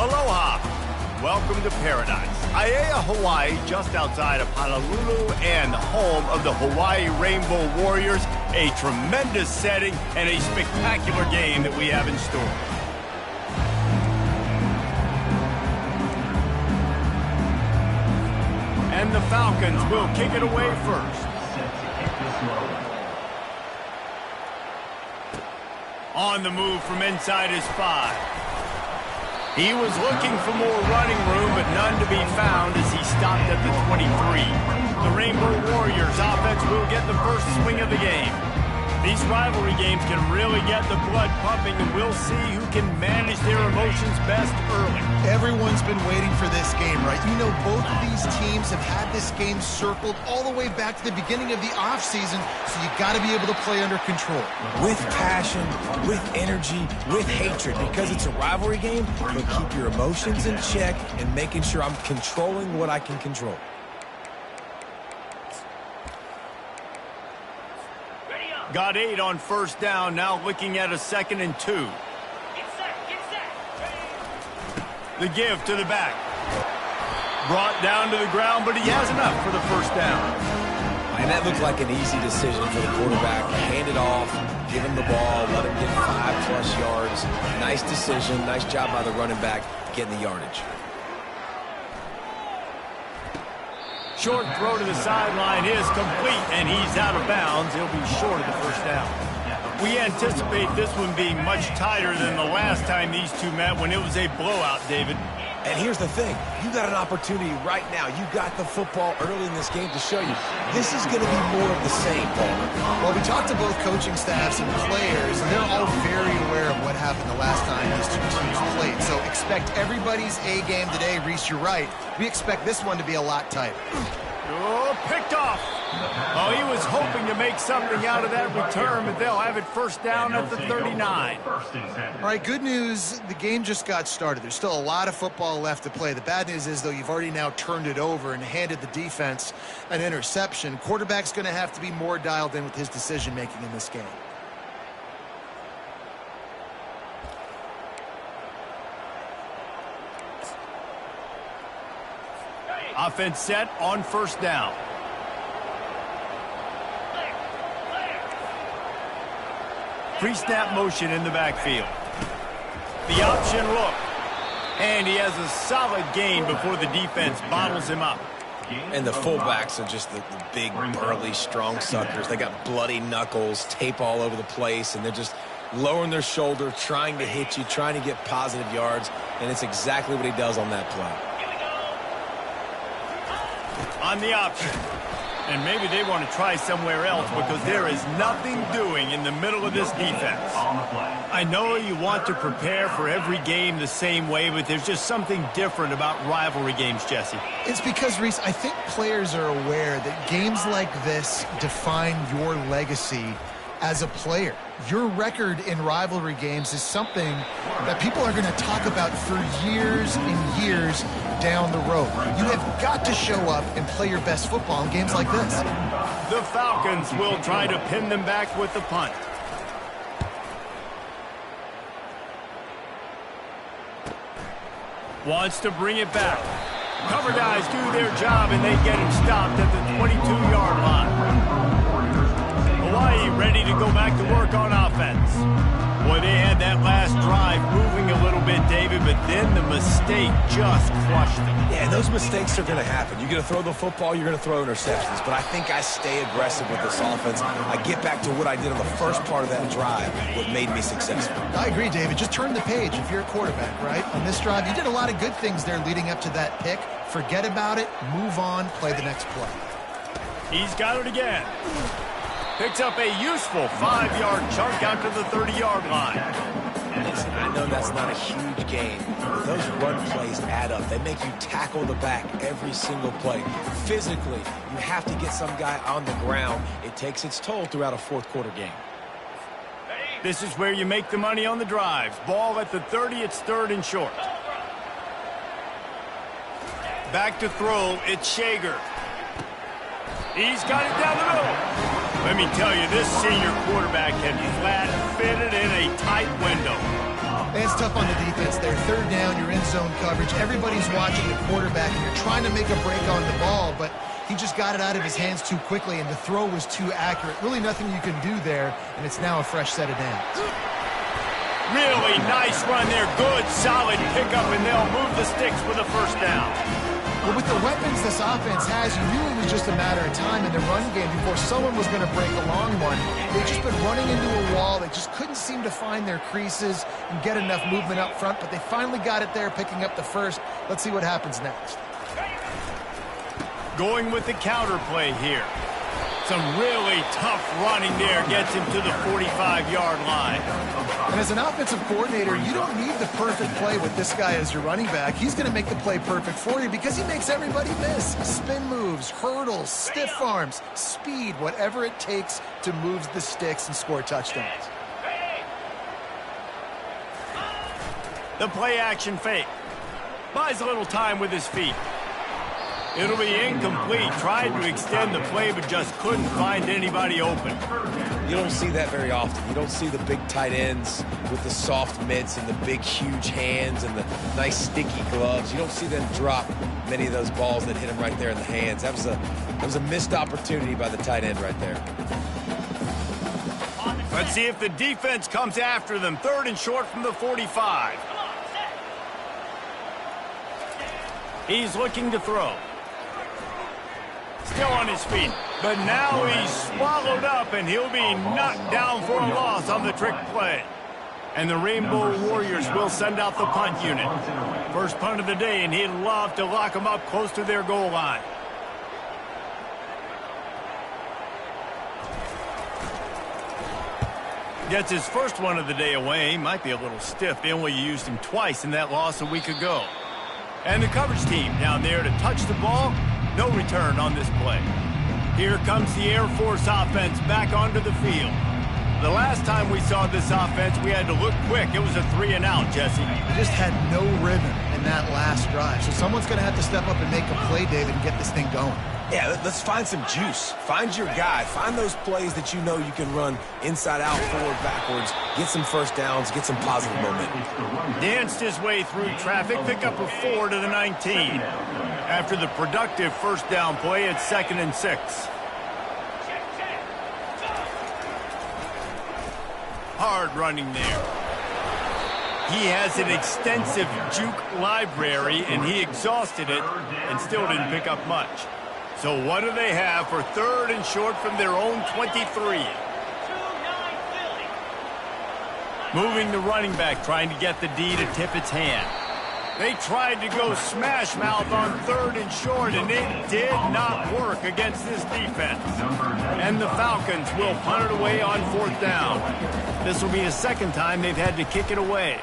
Aloha. Welcome to paradise. Aiea, Hawaii, just outside of Honolulu and home of the Hawaii Rainbow Warriors. A tremendous setting and a spectacular game that we have in store. And the Falcons will kick it away first. On the move from inside his 5. He was looking for more running room, but none to be found as he stopped at the 23. The Rainbow Warriors offense will get the first swing of the game. These rivalry games can really get the blood pumping, and we'll see who can manage their emotions best early. Everyone's been waiting for this game, right? You know, both of these teams have had this game circled all the way back to the beginning of the offseason, so you got to be able to play under control. With passion, with energy, with hatred, because it's a rivalry game, but keep your emotions in check and making sure I'm controlling what I can control. Got 8 on first down, now looking at a 2nd and 2. The give to the back. Brought down to the ground, but he has enough for the first down. And that looked like an easy decision for the quarterback. Hand it off, give him the ball, let him get 5+ yards. Nice decision, nice job by the running back getting the yardage. Short throw to the sideline is complete, and he's out of bounds. He'll be short of the first down. We anticipate this one being much tighter than the last time these two met when it was a blowout, David. And here's the thing. You got an opportunity right now. You got the football early in this game to show you. This is going to be more of the same, Paul. Well, we talked to both coaching staffs and players, and they're all very aware of what happened the last time these two teams played. So expect everybody's A game today. Reese, you're right. We expect this one to be a lot tighter. Oh, picked off. Oh, he was hoping to make something out of that return, but they'll have it first down at the 39. All right, good news. The game just got started. There's still a lot of football left to play. The bad news is, though, you've already now turned it over and handed the defense an interception. Quarterback's going to have to be more dialed in with his decision-making in this game. Offense set on first down. Pre-snap motion in the backfield. The option look. And he has a solid gain before the defense bottles him up. And the fullbacks are just the big, burly, strong suckers. They got bloody knuckles, tape all over the place, and they're just lowering their shoulder, trying to hit you, trying to get positive yards, and it's exactly what he does on that play. On the option. And maybe they want to try somewhere else because there is nothing doing in the middle of this defense. I know you want to prepare for every game the same way, but there's just something different about rivalry games, Jesse. It's because, Reese, I think players are aware that games like this define your legacy as a player. Your record in rivalry games is something that people are going to talk about for years and years down the road. You have got to show up and play your best football in games like this. The Falcons will try to pin them back with the punt. Wants to bring it back. Cover guys do their job, and they get him stopped at the 22-yard line. Hawaii ready to go back to work on offense. Boy, they had that last drive moving a little bit, David, but then the mistake just crushed them. Yeah, and those mistakes are going to happen. You're going to throw the football, you're going to throw interceptions. But I think I stay aggressive with this offense. I get back to what I did on the first part of that drive, what made me successful. I agree, David. Just turn the page if you're a quarterback, right? On this drive, you did a lot of good things there leading up to that pick. Forget about it, move on, play the next play. He's got it again. Picks up a useful 5-yard chunk out to the 30-yard line. Listen, I know that's not a huge gain, but those run plays add up. They make you tackle the back every single play. Physically, you have to get some guy on the ground. It takes its toll throughout a fourth-quarter game. This is where you make the money on the drives. Ball at the 30, it's 3rd and short. Back to throw, it's Shager. He's got it down the middle. Let me tell you, this senior quarterback can flat fit it in a tight window. And it's tough on the defense there. Third down, you're in zone coverage. Everybody's watching the quarterback, and you're trying to make a break on the ball, but he just got it out of his hands too quickly, and the throw was too accurate. Really nothing you can do there, and it's now a fresh set of downs. Really nice run there. Good, solid pickup, and they'll move the sticks with a first down. But with the weapons this offense has, you knew it was just a matter of time in the run game before someone was going to break a long one. They've just been running into a wall. They just couldn't seem to find their creases and get enough movement up front, but they finally got it there, picking up the first. Let's see what happens next. Going with the counter play here. Some really tough running there gets him to the 45-yard line. And as an offensive coordinator, you don't need the perfect play with this guy as your running back. He's going to make the play perfect for you because he makes everybody miss. Spin moves, hurdles, stiff arms, speed, whatever it takes to move the sticks and score touchdowns. The play action fake. Buys a little time with his feet. It'll be incomplete. Tried to extend the play, but just couldn't find anybody open. You don't see that very often. You don't see the big tight ends with the soft mitts and the big, huge hands and the nice, sticky gloves. You don't see them drop many of those balls that hit them right there in the hands. That was a missed opportunity by the tight end right there. Let's see if the defense comes after them. Third and short from the 45. He's looking to throw. Still on his feet, but now he's swallowed up, and he'll be knocked down for a loss on the trick play. And the Rainbow Warriors will send out the punt unit. First punt of the day, and he'd love to lock them up close to their goal line. Gets his first one of the day away. Might be a little stiff. They only used him twice in that loss a week ago. And the coverage team down there to touch the ball. No return on this play. Here comes the Air Force offense back onto the field. The last time we saw this offense, we had to look quick. It was a 3-and-out, Jesse. They just had no rhythm in that last drive. So someone's going to have to step up and make a play, David, and get this thing going. Yeah, let's find some juice. Find your guy. Find those plays that you know you can run inside out, forward, backwards. Get some first downs. Get some positive momentum. Danced his way through traffic. Pick up a 4 to the 19. After the productive first down play, it's 2nd and 6. Hard running there. He has an extensive juke library, and he exhausted it and still didn't pick up much. So what do they have for 3rd and short from their own 23? Moving the running back, trying to get the D to tip its hand. They tried to go smash mouth on 3rd and short, and it did not work against this defense. And the Falcons will punt it away on 4th down. This will be the second time they've had to kick it away.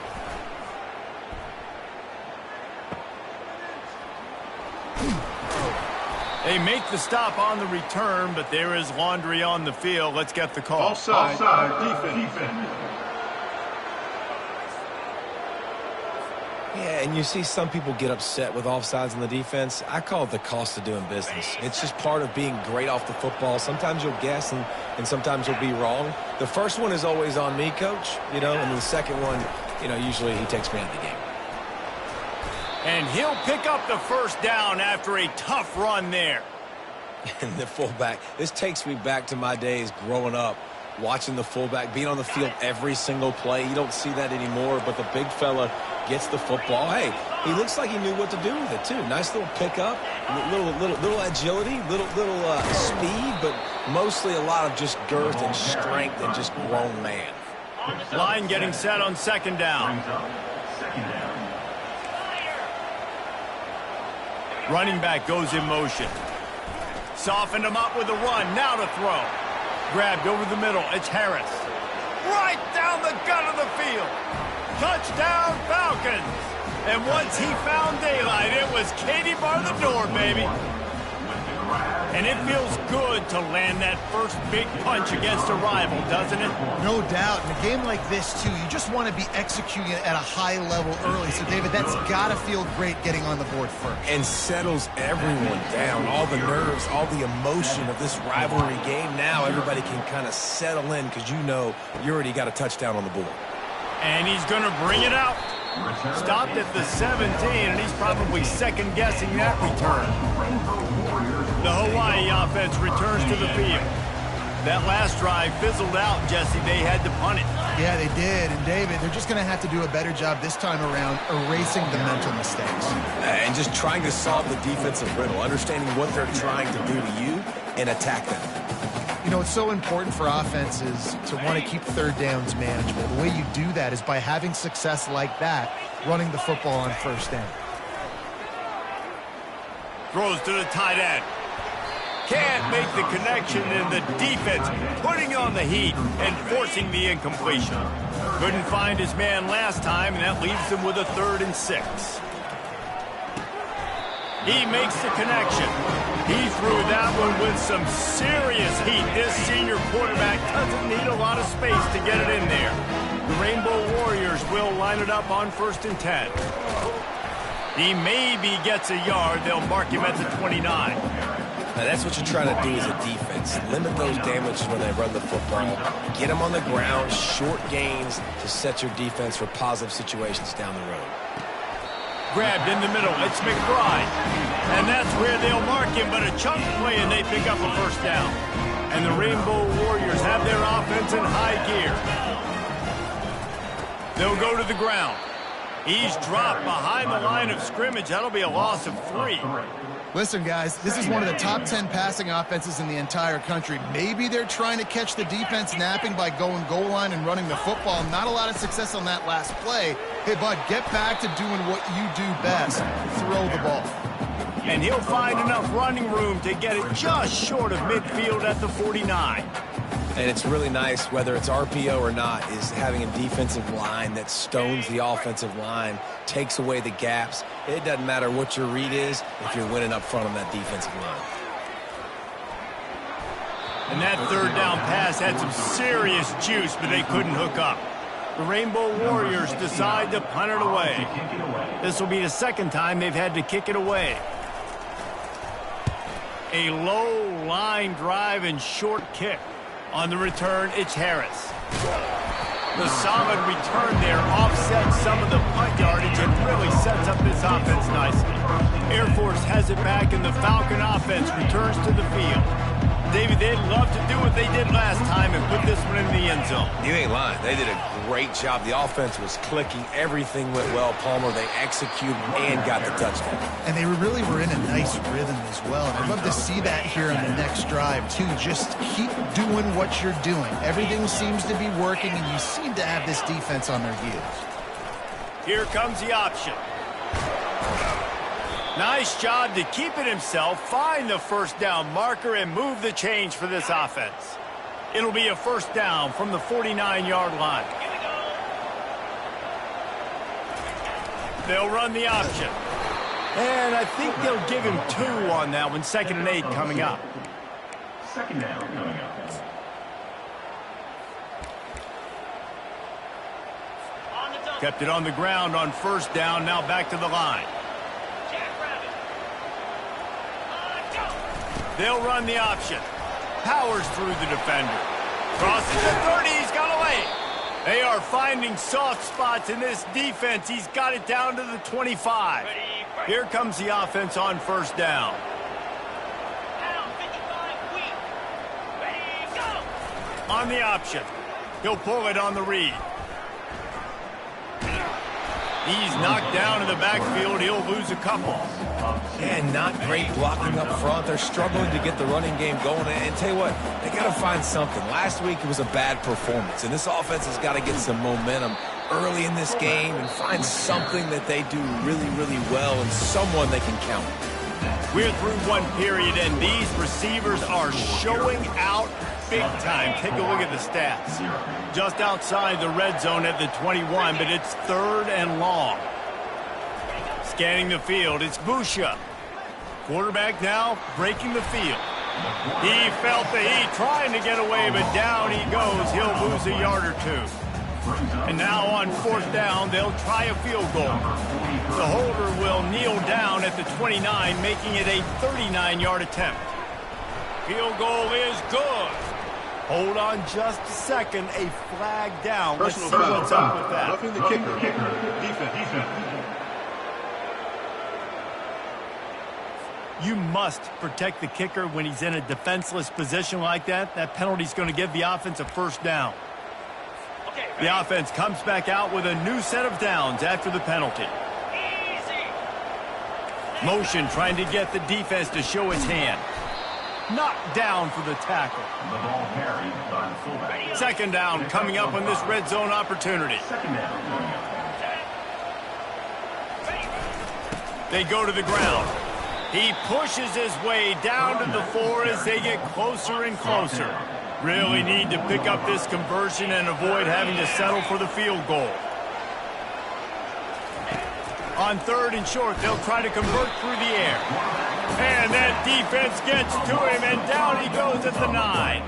They make the stop on the return, but there is laundry on the field. Let's get the call. Offside, defense. Yeah, and you see some people get upset with offsides on the defense. I call it the cost of doing business. It's just part of being great off the football. Sometimes you'll guess and sometimes you'll be wrong. The first one is always on me, Coach, and the second one, usually he takes me out of the game. And he'll pick up the first down after a tough run there. And the fullback, this takes me back to my days growing up, watching the fullback, being on the field every single play. You don't see that anymore, but the big fella gets the football. Hey, he looks like he knew what to do with it, too. Nice little pickup, little agility, little speed, but mostly a lot of just girth and strength and just grown man. Line getting set on 2nd down. Running back goes in motion. Softened him up with a run. Now to throw. Grabbed over the middle. It's Harris. Right down the gut of the field. Touchdown, Falcons. And once he found daylight, it was Katie bar the door, baby. And it feels good to land that first big punch against a rival, doesn't it? No doubt. In a game like this, too, you just want to be executing it at a high level early. So, David, that's got to feel great getting on the board first. And settles everyone down. All the nerves, all the emotion of this rivalry game. Now everybody can kind of settle in because you already got a touchdown on the board. And he's going to bring it out. Stopped at the 17, and he's probably second-guessing that return. The Hawaii offense returns to the field. That last drive fizzled out, Jesse. They had to punt it. Yeah, they did. And, David, they're just going to have to do a better job this time around erasing the mental mistakes. And just trying to solve the defensive riddle, understanding what they're trying to do to you and attack them. You know, it's so important for offenses to want to keep third downs manageable. The way you do that is by having success like that, running the football on first down. Throws to the tight end. Can't make the connection, and the defense putting on the heat and forcing the incompletion. Couldn't find his man last time, and that leaves him with a 3rd and 6. He makes the connection. He threw that one with some serious heat. This senior quarterback doesn't need a lot of space to get it in there. The Rainbow Warriors will line it up on 1st and 10. He maybe gets a yard. They'll mark him at the 29. Now, that's what you're trying to do as a defense. Limit those damages when they run the football. Get them on the ground, short gains to set your defense for positive situations down the road. Grabbed in the middle. It's McBride. And that's where they'll mark him, but a chunk play, and they pick up a 1st down. And the Rainbow Warriors have their offense in high gear. They'll go to the ground. He's dropped behind the line of scrimmage. That'll be a loss of 3. Listen, guys, this is one of the top 10 passing offenses in the entire country. Maybe they're trying to catch the defense napping by going goal line and running the football. Not a lot of success on that last play. Hey, bud, get back to doing what you do best. Throw the ball. And he'll find enough running room to get it just short of midfield at the 49. And it's really nice, whether it's RPO or not, is having a defensive line that stones the offensive line, takes away the gaps. It doesn't matter what your read is if you're winning up front on that defensive line. And that 3rd down pass had some serious juice, but they couldn't hook up. The Rainbow Warriors decide to punt it away. This will be the 2nd time they've had to kick it away. A low line drive and short kick. On the return, it's Harris. The solid return there offsets some of the punt yardage and really sets up this offense nicely. Air Force has it back, and the Falcon offense returns to the field. David, they'd love to do what they did last time and put this one in the end zone. You ain't lying. They did a great job. The offense was clicking. Everything went well, Palmer. They executed and got the touchdown. And they really were in a nice rhythm as well. And I'd love to see that here on the next drive, too. Just keep doing what you're doing. Everything seems to be working, and you seem to have this defense on their heels. Here comes the option. Nice job to keep it himself, find the 1st down marker, and move the change for this offense. It'll be a 1st down from the 49-yard line. They'll run the option. And I think they'll give him 2 on that one. 2nd and 8 coming up. 2nd down coming up. Kept it on the ground on 1st down, now back to the line. They'll run the option. Powers through the defender. Crosses the 30. He's got away. They are finding soft spots in this defense. He's got it down to the 25. Here comes the offense on 1st down. On the option. He'll pull it on the read. He's knocked down in the backfield. He'll lose a couple. And not great blocking up front. They're struggling to get the running game going. And tell you what, they got to find something. Last week it was a bad performance, and this offense has got to get some momentum early in this game and find something that they do really, really well and someone they can count. We're through one period, and these receivers are showing out big time. Take a look at the stats. Just outside the red zone at the 21, but it's 3rd and long. Scanning the field, it's Busha. Quarterback now breaking the field. He felt the heat, trying to get away, but down he goes. He'll lose a yard or 2. And now on 4th down, they'll try a field goal. The holder will kneel down at the 29, making it a 39-yard attempt. Field goal is good. Hold on just a second. A flag down. Let's see Personal what's foul. up with that. Roughing the kicker. Defense. You must protect the kicker when he's in a defenseless position like that. That penalty's going to give the offense a first down. The offense comes back out with a new set of downs after the penalty. Motion trying to get the defense to show its hand. Knocked down for the tackle. The ball carried by the fullback. Second down coming up on this red zone opportunity. Second down going up. They go to the ground. He pushes his way down to the 4 as they get closer and closer. Really need to pick up this conversion and avoid having to settle for the field goal. On 3rd and short, they'll try to convert through the air. And that defense gets to him, and down he goes at the 9.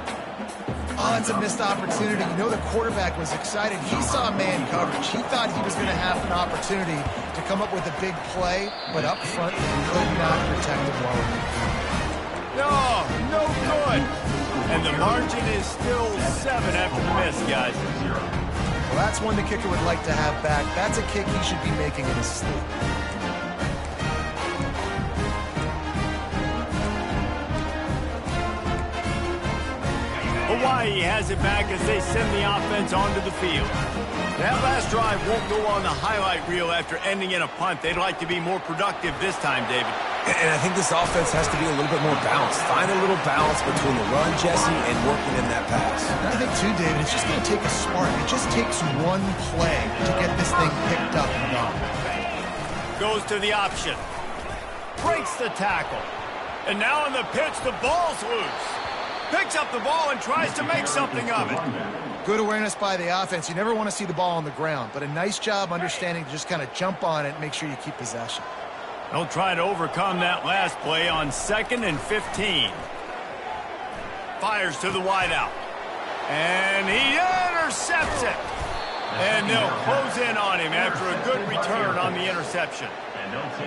Oh, it's a missed opportunity. You know the quarterback was excited. He saw man coverage. He thought he was going to have an opportunity to come up with a big play, but up front, he could not protect him well enough. No good. And the margin is still 7 after the miss, guys. Well, that's one the kicker would like to have back. That's a kick he should be making in his sleep. Hawaii has it back as they send the offense onto the field. That last drive won't go on the highlight reel after ending in a punt. They'd like to be more productive this time, David. And I think this offense has to be a little bit more balanced. Find a little balance between the run, Jesse, and working in that pass. And I think, too, David, it's just going to take a spark. It just takes one play to get this thing picked up and gone. Goes to the option. Breaks the tackle. And now on the pitch, the ball's loose. Picks up the ball and tries to make something of it. Good awareness by the offense. You never want to see the ball on the ground, but a nice job understanding to just kind of jump on it and make sure you keep possession. They'll try to overcome that last play on 2nd and 15. Fires to the wideout. And he intercepts it. And they'll close in on him after a good return on the interception.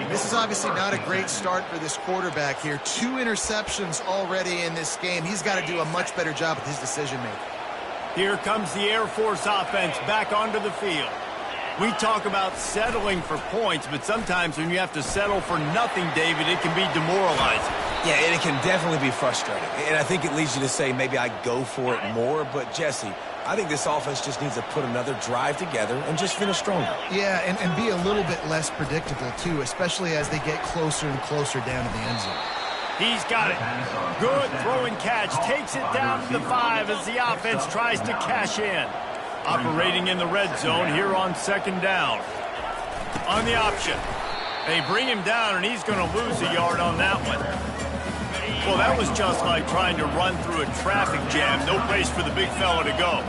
This is obviously not a great start for this quarterback here. 2 interceptions already in this game. He's got to do a much better job with his decision-making. Here comes the Air Force offense back onto the field. We talk about settling for points, but sometimes when you have to settle for nothing, David, it can be demoralizing. Yeah, and it can definitely be frustrating. And I think it leads you to say maybe I go for it more. But, Jesse, I think this offense just needs to put another drive together and just finish stronger. Yeah, and be a little bit less predictable, too, especially as they get closer and closer down to the end zone. He's got it. Good throw and catch. Takes it down to the 5 as the offense tries to cash in. Operating in the red zone here on 2nd down. On the option. They bring him down, and he's going to lose a yard on that one. Well, that was just like trying to run through a traffic jam. No place for the big fella to go.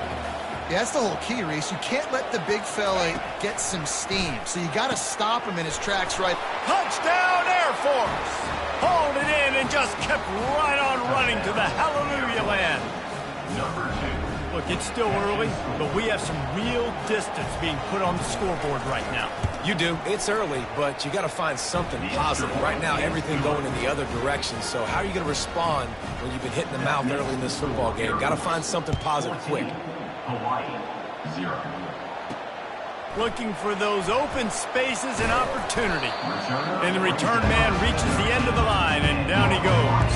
Yeah, that's the whole key, Reese. You can't let the big fella get some steam. So you got to stop him in his tracks right. Touchdown, Air Force! Hauled it in and just kept right on running to the hallelujah land. Look, it's still early, but we have some real distance being put on the scoreboard right now. You do. It's early, but you got to find something positive. Right now, everything going in the other direction. So how are you going to respond when you've been hitting the mouth early in this football game? Got to find something positive quick. Hawaii, 0. Looking for those open spaces and opportunity. And the return man reaches the end of the line, and down he goes.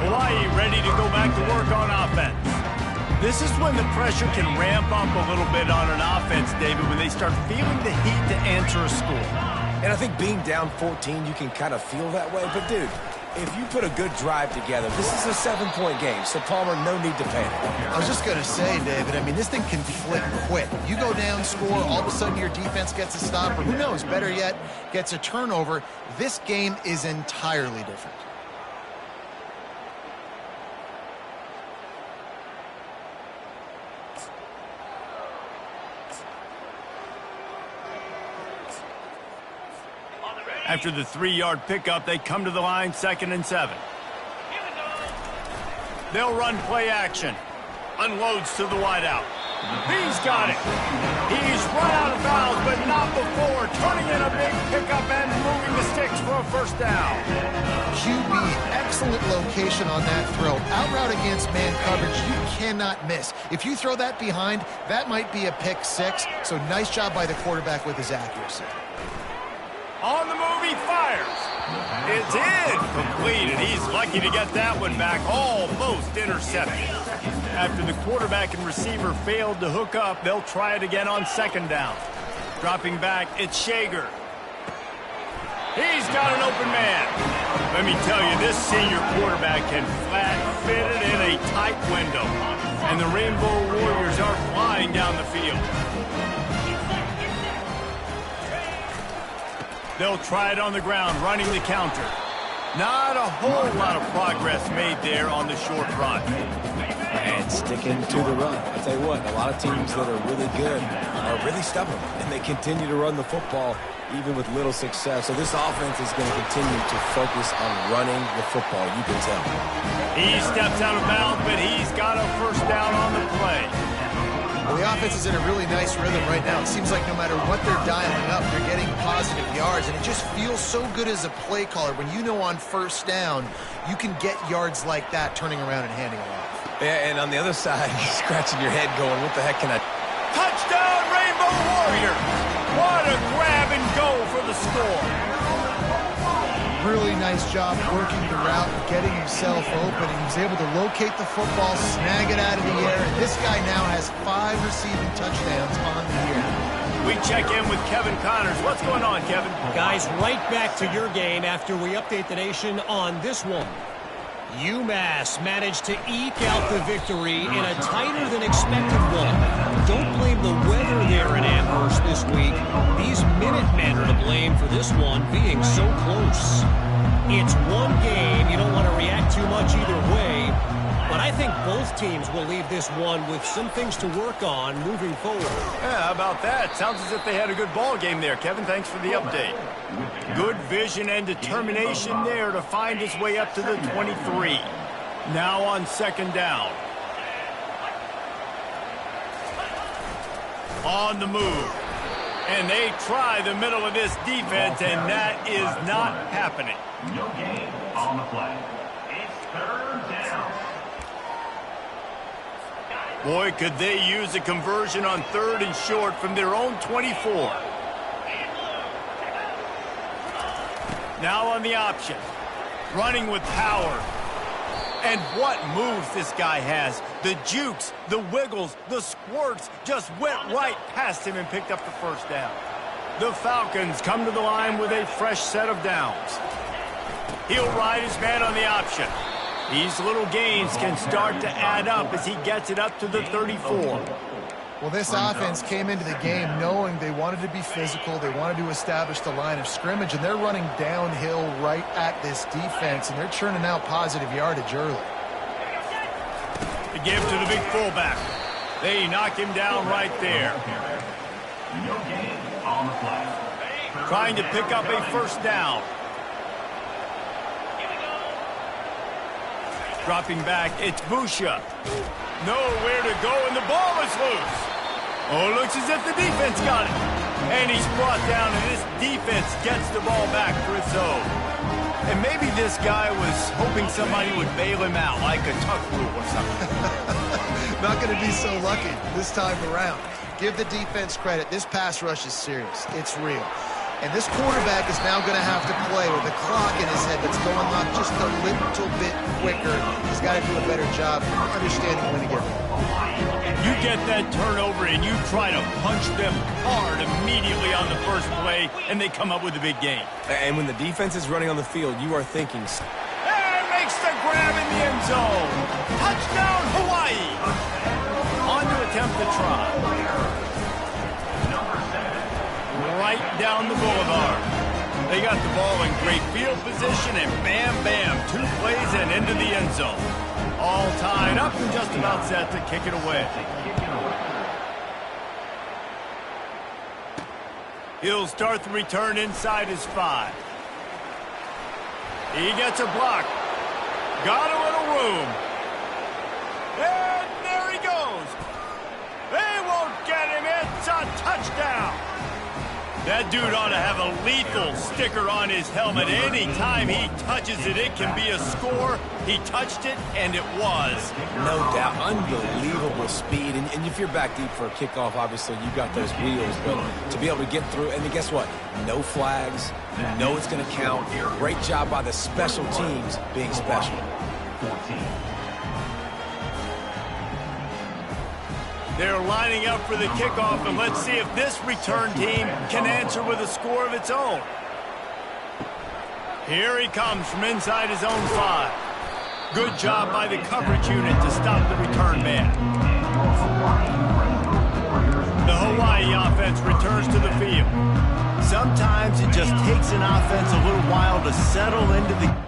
Hawaii ready to go back to work on offense. This is when the pressure can ramp up a little bit on an offense, David, when they start feeling the heat to answer a score. And I think being down 14, you can kind of feel that way. But, dude, if you put a good drive together, this is a 7-point game. So, Palmer, no need to panic. I was just going to say, David, I mean, this thing can flip quick. You go down, score, all of a sudden your defense gets a stop, or who knows, better yet, gets a turnover. This game is entirely different. After the 3-yard pickup, they come to the line, 2nd and 7. They'll run play action. Unloads to the wideout. He's got it. He's run out of bounds, but not before turning in a big pickup and moving the sticks for a first down. QB, excellent location on that throw. Out route against man coverage, you cannot miss. If you throw that behind, that might be a pick six. So nice job by the quarterback with his accuracy. On the move, he fires. It's in. Completed. He's lucky to get that one back. Almost intercepted. After the quarterback and receiver failed to hook up, they'll try it again on second down. Dropping back, it's Shager. He's got an open man. Let me tell you, this senior quarterback can flat fit it in a tight window. And the Rainbow Warriors are flying down the field. They'll try it on the ground, running the counter. Not a whole lot of progress made there on the short run. And sticking to the run. I'll tell you what, a lot of teams that are really good are really stubborn, and they continue to run the football even with little success. So this offense is going to continue to focus on running the football, you can tell. He steps out of bounds, but he's got a first down on the play. Well, the offense is in a really nice rhythm right now. It seems like no matter what they're dialing up, they're getting positive yards, and it just feels so good as a play caller when you know on first down you can get yards like that turning around and handing it off. Yeah, and on the other side, you're scratching your head going, what the heck can I... Touchdown, Rainbow Warriors! What a grab and go for the score. Really nice job working the route, getting himself open, and he was able to locate the football, snag it out of the air, and this guy now has 5 receiving touchdowns on the year. We check in with Kevin Connors. What's going on, Kevin? Guys, right back to your game after we update the nation on this one. UMass managed to eke out the victory in a tighter than expected one. Don't blame the weather there in Amherst this week. These Minutemen are to blame for this one being so close. It's one game. You don't want to react too much either way. But I think both teams will leave this one with some things to work on moving forward. Yeah, how about that? Sounds as if they had a good ball game there, Kevin. Thanks for the update. Good vision and determination there to find his way up to the 23. Now on second down. On the move. And they try the middle of this defense, and that is not happening. No gain on the play. It's third down. Boy, could they use a conversion on third and short from their own 24. Now on the option. Running with power. And what moves this guy has. The jukes, the wiggles, the squirts just went right past him and picked up the first down. The Falcons come to the line with a fresh set of downs. He'll ride his man on the option. These little gains can start to add up as he gets it up to the 34. Well, this offense came into the game knowing they wanted to be physical, they wanted to establish the line of scrimmage, and they're running downhill right at this defense, and they're churning out positive yardage early. The give to the big fullback. They knock him down right there. No gain on the play. Trying to pick up a first down. Dropping back, it's Busha. Nowhere to go, and the ball is loose. Oh, looks as if the defense got it. And he's brought down, and this defense gets the ball back for its own. And maybe this guy was hoping somebody would bail him out, like a tuck rule or something. Not going to be so lucky this time around. Give the defense credit. This pass rush is serious. It's real. And this quarterback is now going to have to play with a clock in his head that's going up just a little bit quicker. He's got to do a better job understanding when to get it. You get that turnover and you try to punch them hard immediately on the first play, and they come up with a big gain. And when the defense is running on the field, you are thinking... And makes the grab in the end zone. Touchdown, Hawaii. On to attempt the try. Right down the boulevard. They got the ball in great field position, and bam, bam, 2 plays and into the end zone. All tied up and just about set to kick it away. He'll start the return inside his 5. He gets a block. Got a little room. And there he goes. They That dude ought to have a lethal sticker on his helmet. Anytime he touches it, it can be a score. He touched it, and it was. No doubt. Unbelievable speed. And if you're back deep for a kickoff, obviously, you got those wheels. But to be able to get through, and then guess what? No flags. You know it's going to count. Great job by the special teams being special. 14. They're lining up for the kickoff, and let's see if this return team can answer with a score of its own. Here he comes from inside his own 5. Good job by the coverage unit to stop the return man. The Hawaii offense returns to the field. Sometimes it just takes an offense a little while to settle into the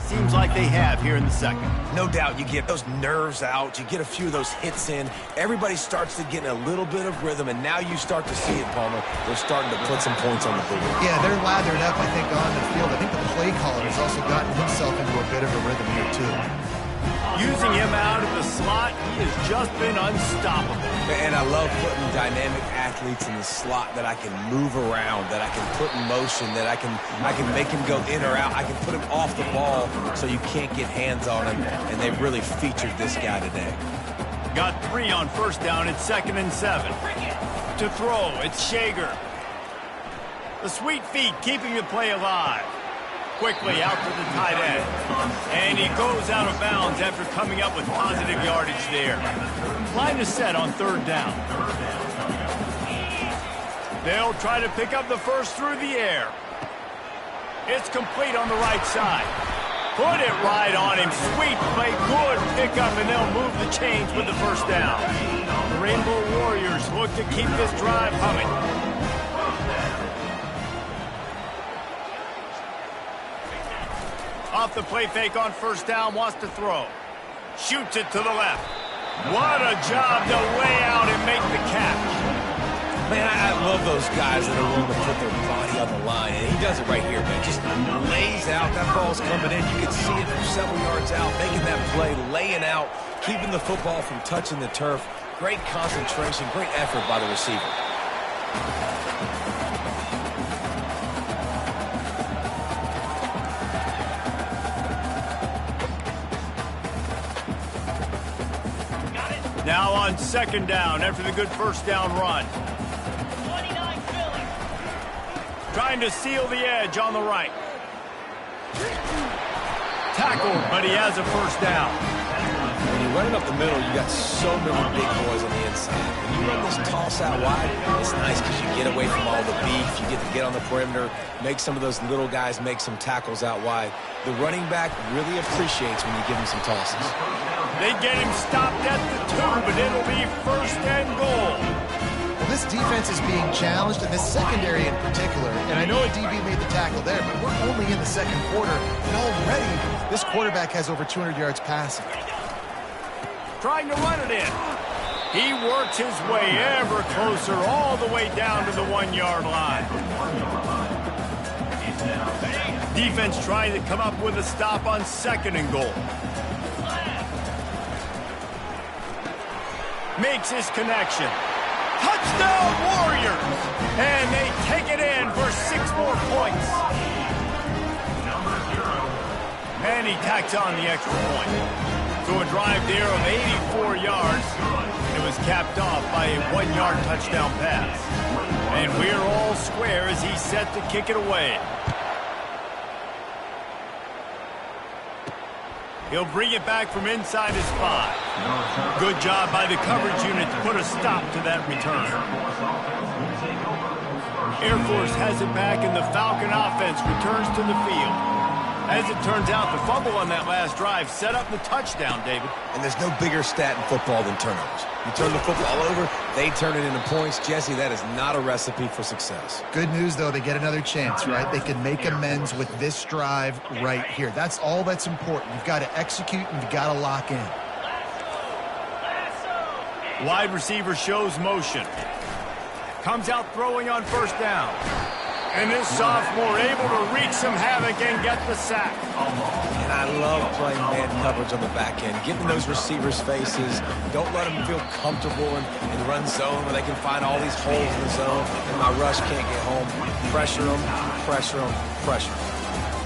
seems like they have here in the second. No doubt you get those nerves out. You get a few of those hits in. Everybody starts to get a little bit of rhythm, and now you start to see it, Palmer. They're starting to put some points on the board. Yeah, they're lathered up, I think, on the field. I think the play caller has also gotten himself into a bit of a rhythm here, too. Using him out of the slot, he has just been unstoppable. And I love putting dynamic athletes in the slot that I can move around, that I can put in motion, that I can make him go in or out. I can put him off the ball so you can't get hands on him, and they've really featured this guy today. Got 3 on first down. It's 2nd and 7. To throw, it's Shager. The sweet feet keeping the play alive. Quickly out to the tight end. And he goes out of bounds after coming up with positive yardage there. Line is set on 3rd down. They'll try to pick up the first through the air. It's complete on the right side. Put it right on him. Sweet play, good pickup, and they'll move the chains with the first down. The Rainbow Warriors look to keep this drive humming. Off the play fake on first down, wants to throw. Shoots it to the left. What a job to lay out and make the catch. Man, I love those guys that are willing to put their body on the line, and he does it right here, man. Just lays out. That ball's coming in. You can see it from several yards out, making that play, laying out, keeping the football from touching the turf. Great concentration, great effort by the receiver. Now on 2nd down after the good first down run. 29 Philly. Trying to seal the edge on the right. Tackled, but he has a first down. When you run it up the middle, you got so many big boys on the inside. When you run this toss out wide, it's nice because you get away from all the beef. You get to get on the perimeter, make some of those little guys make some tackles out wide. The running back really appreciates when you give him some tosses. They get him stopped at the 2, but it'll be 1st and goal. Well, this defense is being challenged, and this secondary in particular. And I know a DB made the tackle there, but we're only in the 2nd quarter, and already this quarterback has over 200 yards passing. Trying to run it in. He works his way ever closer, all the way down to the 1-yard line. Defense trying to come up with a stop on 2nd and goal. Makes his connection. Touchdown Warriors! And they take it in for 6 more points. And he tacks on the extra point. So a drive there of 84 yards. It was capped off by a 1-yard touchdown pass. And we're all square as he's set to kick it away. He'll bring it back from inside his 5. Good job by the coverage unit to put a stop to that return. Air Force has it back, and the Falcon offense returns to the field. As it turns out, the fumble on that last drive set up the touchdown, David. And there's no bigger stat in football than turnovers. You turn the football over, they turn it into points. Jesse, that is not a recipe for success. Good news, though, they get another chance, right? They can make amends with this drive right here. That's all that's important. You've got to execute, and you've got to lock in. Wide receiver shows motion. Comes out throwing on first down. And this sophomore able to wreak some havoc and get the sack. And I love playing man coverage on the back end, getting those receivers' faces. Don't let them feel comfortable in run zone where they can find all these holes in the zone and my rush can't get home. Pressure them, pressure them, pressure them.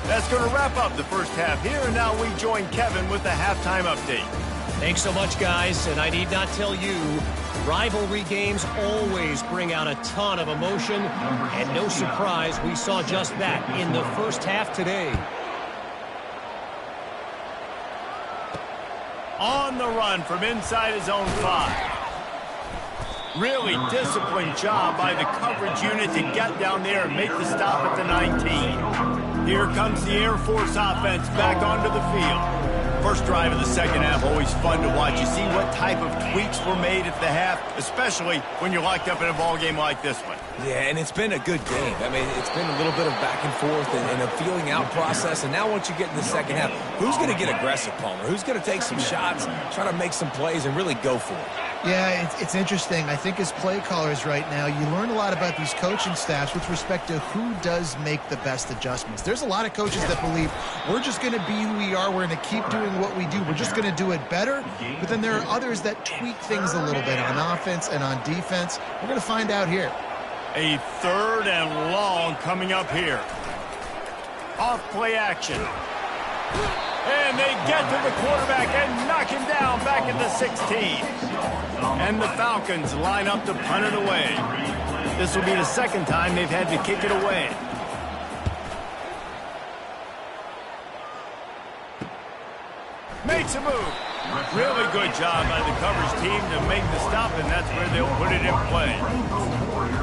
That's going to wrap up the first half here, and now we join Kevin with the halftime update. Thanks so much, guys, and I need not tell you, rivalry games always bring out a ton of emotion, and no surprise, we saw just that in the first half today. On the run from inside his own 5. Really disciplined job by the coverage unit to get down there and make the stop at the 19. Here comes the Air Force offense back onto the field. First drive of the second half, always fun to watch. You see what type of tweaks were made at the half, especially when you're locked up in a ball game like this one. Yeah, and it's been a good game. I mean, it's been a little bit of back and forth and a feeling out process. And now once you get in the second half, who's going to get aggressive, Palmer? Who's going to take some shots, try to make some plays, and really go for it? Yeah, it's interesting. I think as play callers right now, you learn a lot about these coaching staffs with respect to who does make the best adjustments. There's a lot of coaches that believe we're just going to be who we are. We're going to keep doing what we do. We're just going to do it better. But then there are others that tweak things a little bit on offense and on defense. We're going to find out here. A 3rd and long coming up here. Off play action. And they get to the quarterback and knock him down back at the 16. And the Falcons line up to punt it away. This will be the second time they've had to kick it away. Makes a move. Really good job by the coverage team to make the stop, and that's where they'll put it in play.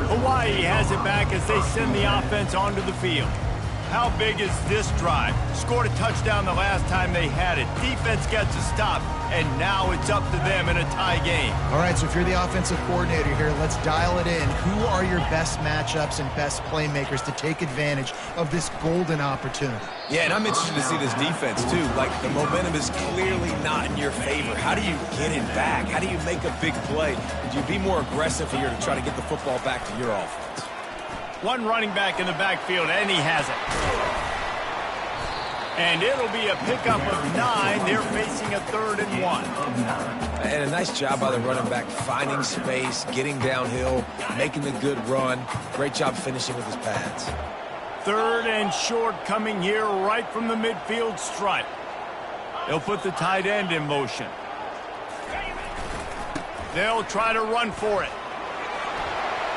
Hawaii has it back as they send the offense onto the field. How big is this drive? Scored a touchdown the last time they had it. Defense gets a stop, and now it's up to them in a tie game. All right, so if you're the offensive coordinator here, let's dial it in. Who are your best matchups and best playmakers to take advantage of this golden opportunity? Yeah, and I'm interested to see this defense, too. Like, the momentum is clearly not in your favor. How do you get it back? How do you make a big play? Would you be more aggressive here to try to get the football back to your offense? One running back in the backfield, and he has it. And it'll be a pickup of 9. They're facing a 3rd and 1. And a nice job by the running back, finding space, getting downhill, making the good run. Great job finishing with his pads. 3rd and short coming here right from the midfield stripe. They'll put the tight end in motion. They'll try to run for it.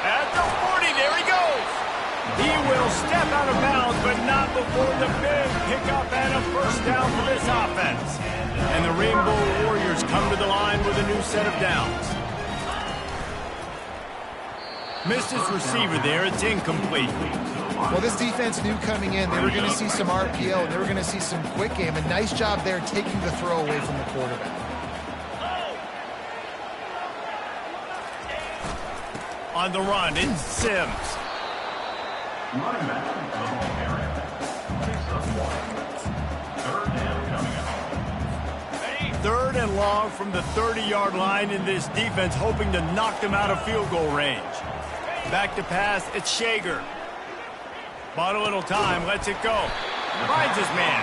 At the 40, there he goes. He will step out of bounds, but not before the big pickup and a first down for this offense. And the Rainbow Warriors come to the line with a new set of downs. Missed his receiver there. It's incomplete. Well, this defense knew coming in they were going to see some RPO, and they were going to see some quick game. A nice job there taking the throw away from the quarterback. On the run, it's Sims. Running back, picks up 1. 3rd down coming up. 3rd and long from the 30-yard line, in this defense hoping to knock them out of field goal range. Back to pass, it's Shager. Bought a little time, lets it go. Finds his man.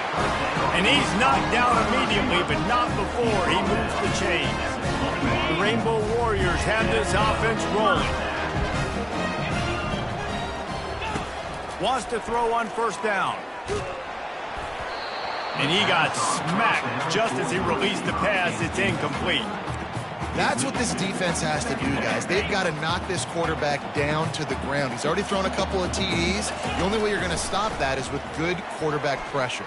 And he's knocked down immediately, but not before he moves the chains. The Rainbow Warriors have this offense rolling. Wants to throw on first down. And he got smacked just as he released the pass. It's incomplete. That's what this defense has to do, guys. They've got to knock this quarterback down to the ground. He's already thrown a couple of TDs. The only way you're going to stop that is with good quarterback pressure.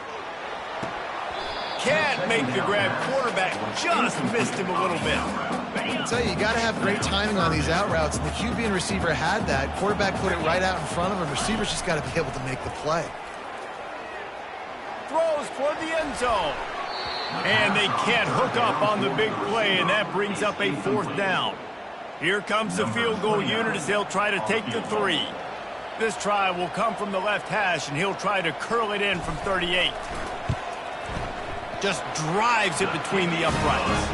Can't make the grab. Quarterback just missed him a little bit. I tell you got to have great timing on these out routes, and the QB and receiver had that. Quarterback put it right out in front of him. Receiver's just got to be able to make the play. Throws toward the end zone. And they can't hook up on the big play, and that brings up a 4th down. Here comes the field goal unit as they'll try to take the 3. This try will come from the left hash, and he'll try to curl it in from 38. Just drives it between the uprights.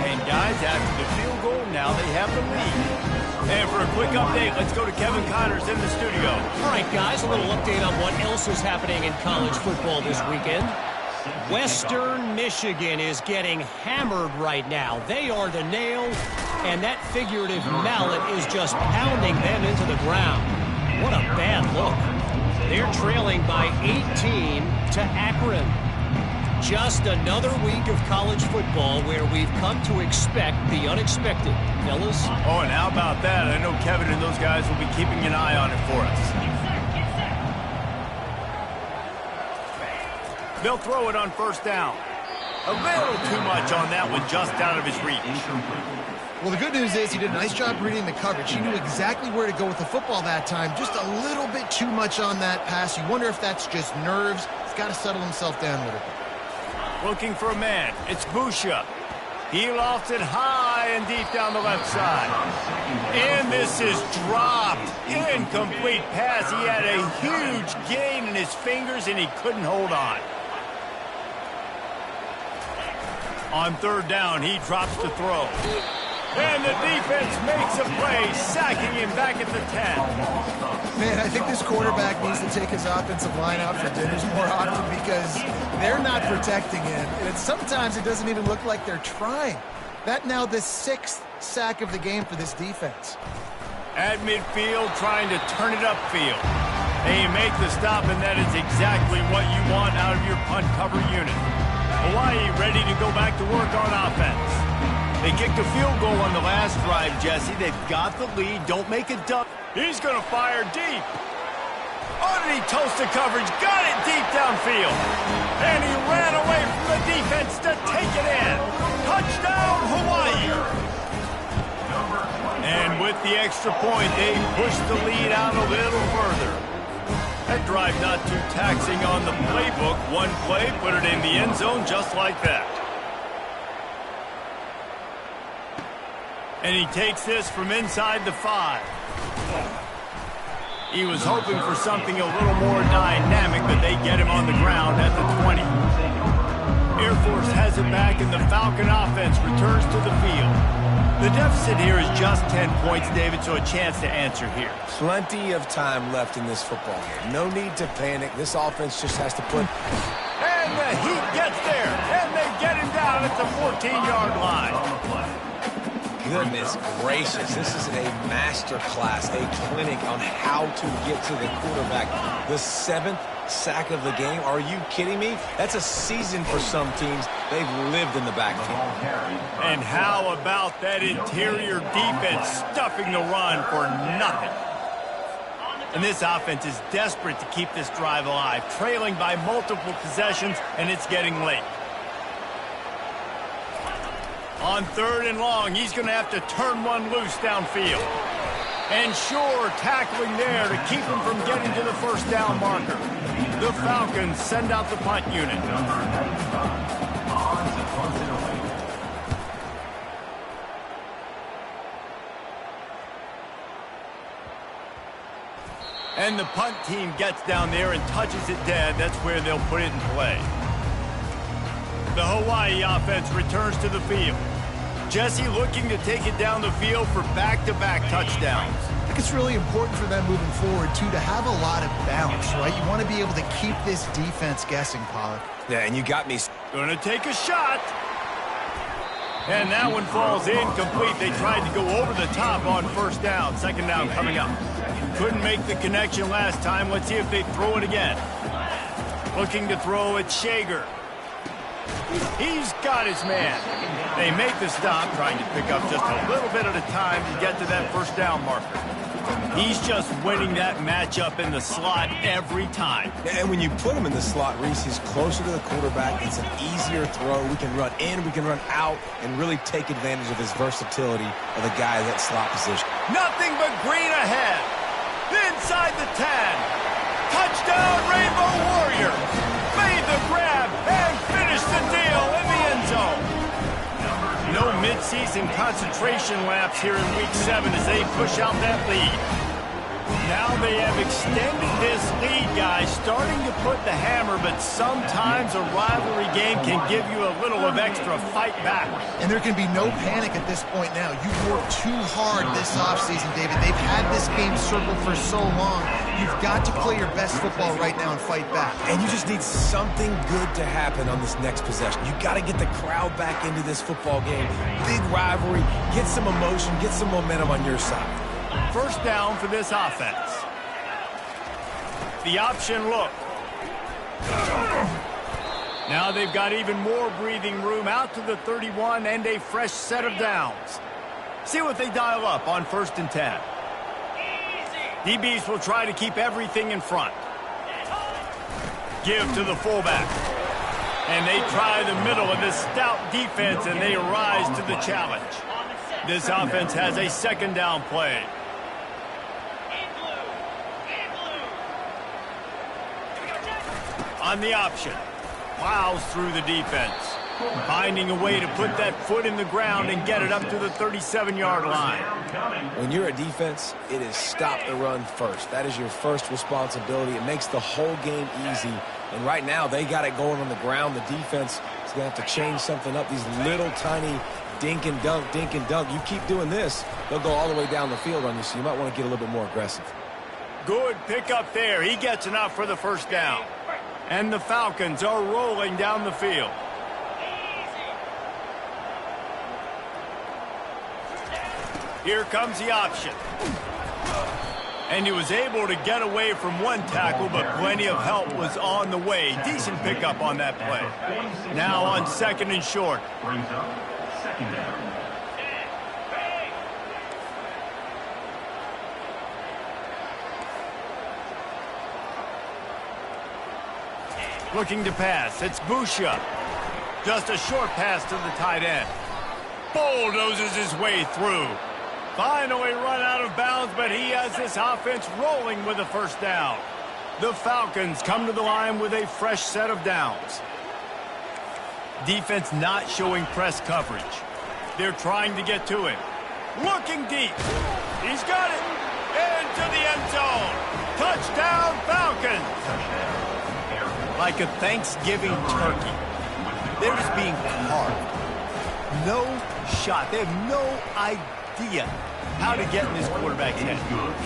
And guys, after the field goal, now they have the lead. And for a quick update, let's go to Kevin Connors in the studio. All right, guys, a little update on what else is happening in college football this weekend. Western Michigan is getting hammered right now. They are the nail, and that figurative mallet is just pounding them into the ground. What a bad look. They're trailing by 18 to Akron. Just another week of college football where we've come to expect the unexpected. Fellas? Oh, and how about that? I know Kevin and those guys will be keeping an eye on it for us. They'll throw it on 1st down. A little too much on that one, just out of his reach. Well, the good news is he did a nice job reading the coverage. He knew exactly where to go with the football that time. Just a little bit too much on that pass. You wonder if that's just nerves. He's got to settle himself down a little bit. Looking for a man. It's Busha. He lofts it high and deep down the left side. And this is dropped. Incomplete pass. He had a huge gain in his fingers, and he couldn't hold on. On 3rd down, he drops the throw. And the defense makes a play, sacking him back at the 10. Man, I think this quarterback needs to take his offensive line out for dinners more often because they're not protecting him. And sometimes it doesn't even look like they're trying. That now the 6th sack of the game for this defense. At midfield, trying to turn it upfield. And you make the stop, and that is exactly what you want out of your punt cover unit. Hawaii ready to go back to work on offense. They kicked a field goal on the last drive, Jesse. They've got the lead. Don't make it dumb. He's going to fire deep. Oh, did he toast the coverage? Got it deep downfield. And he ran away from the defense to take it in. Touchdown, Hawaii. And with the extra point, they pushed the lead out a little further. That drive not too taxing on the playbook. One play, put it in the end zone just like that. And he takes this from inside the 5. He was hoping for something a little more dynamic, but they get him on the ground at the 20. Air Force has it back, and the Falcon offense returns to the field. The deficit here is just 10 points, David, so a chance to answer here. Plenty of time left in this football game. No need to panic. This offense just has to put... And the Heat gets there, and they get him down at the 14-yard line. Goodness gracious, this is a master class, a clinic on how to get to the quarterback. The 7th sack of the game, are you kidding me? That's a season for some teams. They've lived in the backfield. And how about that interior defense stuffing the run for nothing? And this offense is desperate to keep this drive alive, trailing by multiple possessions, and it's getting late. On 3rd and long, he's going to have to turn one loose downfield. And sure, tackling there to keep him from getting to the 1st down marker. The Falcons send out the punt unit. And the punt team gets down there and touches it dead. That's where they'll put it in play. The Hawaii offense returns to the field. Jesse looking to take it down the field for back-to-back touchdowns. I think it's really important for them moving forward, too, to have a lot of balance, right? You want to be able to keep this defense guessing, Pollack. Yeah, and you got me. Gonna take a shot. And that one falls incomplete. They tried to go over the top on 1st down. 2nd down coming up. Couldn't make the connection last time. Let's see if they throw it again. Looking to throw it, Shager. He's got his man. They make the stop, trying to pick up just a little bit at a time to get to that first down marker. He's just winning that matchup in the slot every time. And when you put him in the slot, Reese, he's closer to the quarterback. It's an easier throw. We can run in, we can run out, and really take advantage of his versatility of the guy in that slot position. Nothing but green ahead. Inside the 10. Touchdown, Rainbow Warriors. Made the grab and finished the deal in the end zone. No midseason concentration laps here in Week 7 as they push out that lead. Now they have extended this lead, guys, starting to put the hammer, but sometimes a rivalry game can give you a little of extra fight back. And there can be no panic at this point now. You've worked too hard this offseason, David. They've had this game circled for so long. You've got to play your best football right now and fight back. And you just need something good to happen on this next possession. You got to get the crowd back into this football game. Big rivalry. Get some emotion. Get some momentum on your side. First down for this offense. The option look. Now they've got even more breathing room out to the 31 and a fresh set of downs. See what they dial up on 1st and 10. DBs will try to keep everything in front. Give to the fullback. And they try the middle of this stout defense, and they rise to the challenge. This offense has a second down play. On the option, plows through the defense, finding a way to put that foot in the ground and get it up to the 37-yard line. When you're a defense, it is stop the run first. That is your first responsibility. It makes the whole game easy. And right now, they got it going on the ground. The defense is going to have to change something up. These little tiny dink and dunk, dink and dunk. You keep doing this, they'll go all the way down the field on you, so you might want to get a little bit more aggressive. Good pick up there. He gets enough for the first down. And the Falcons are rolling down the field. Here comes the option. And he was able to get away from one tackle, but plenty of help was on the way. Decent pickup on that play. Now on 2nd and short. Brings up 2nd down. Looking to pass. It's Busha. Just a short pass to the tight end. Bulldozes his way through. Finally run out of bounds, but he has this offense rolling with a first down. The Falcons come to the line with a fresh set of downs. Defense not showing press coverage. They're trying to get to him. Looking deep. He's got it. Into the end zone. Touchdown, Falcons. Like a Thanksgiving turkey. They're just being carved. No shot. They have no idea how to get in this quarterback's head.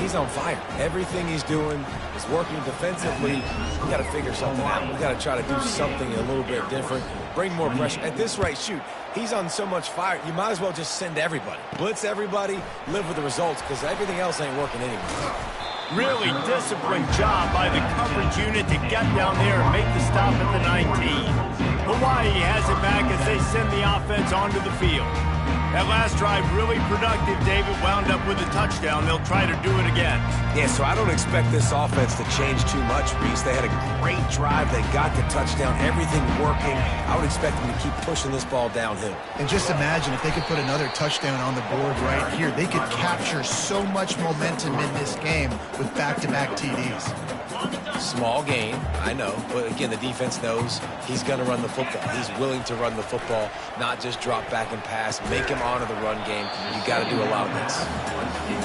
He's on fire. Everything he's doing is working defensively. We got to figure something out. We got to try to do something a little bit different. Bring more pressure. At this rate, shoot, he's on so much fire, you might as well just send everybody. Blitz everybody, live with the results, because everything else ain't working anymore. Really disciplined job by the coverage unit to get down there and make the stop at the 19. Hawaii has it back as they send the offense onto the field. That last drive really productive. David wound up with a touchdown. They'll try to do it again. Yeah, so I don't expect this offense to change too much, Reese. They had a great drive. They got the touchdown. Everything working. I would expect them to keep pushing this ball downhill. And just imagine if they could put another touchdown on the board right here. They could capture so much momentum in this game with back-to-back TDs. Small gain, I know. But again, the defense knows he's going to run the football. He's willing to run the football, not just drop back and pass. Make him honor the run game. You got to do a lot of this.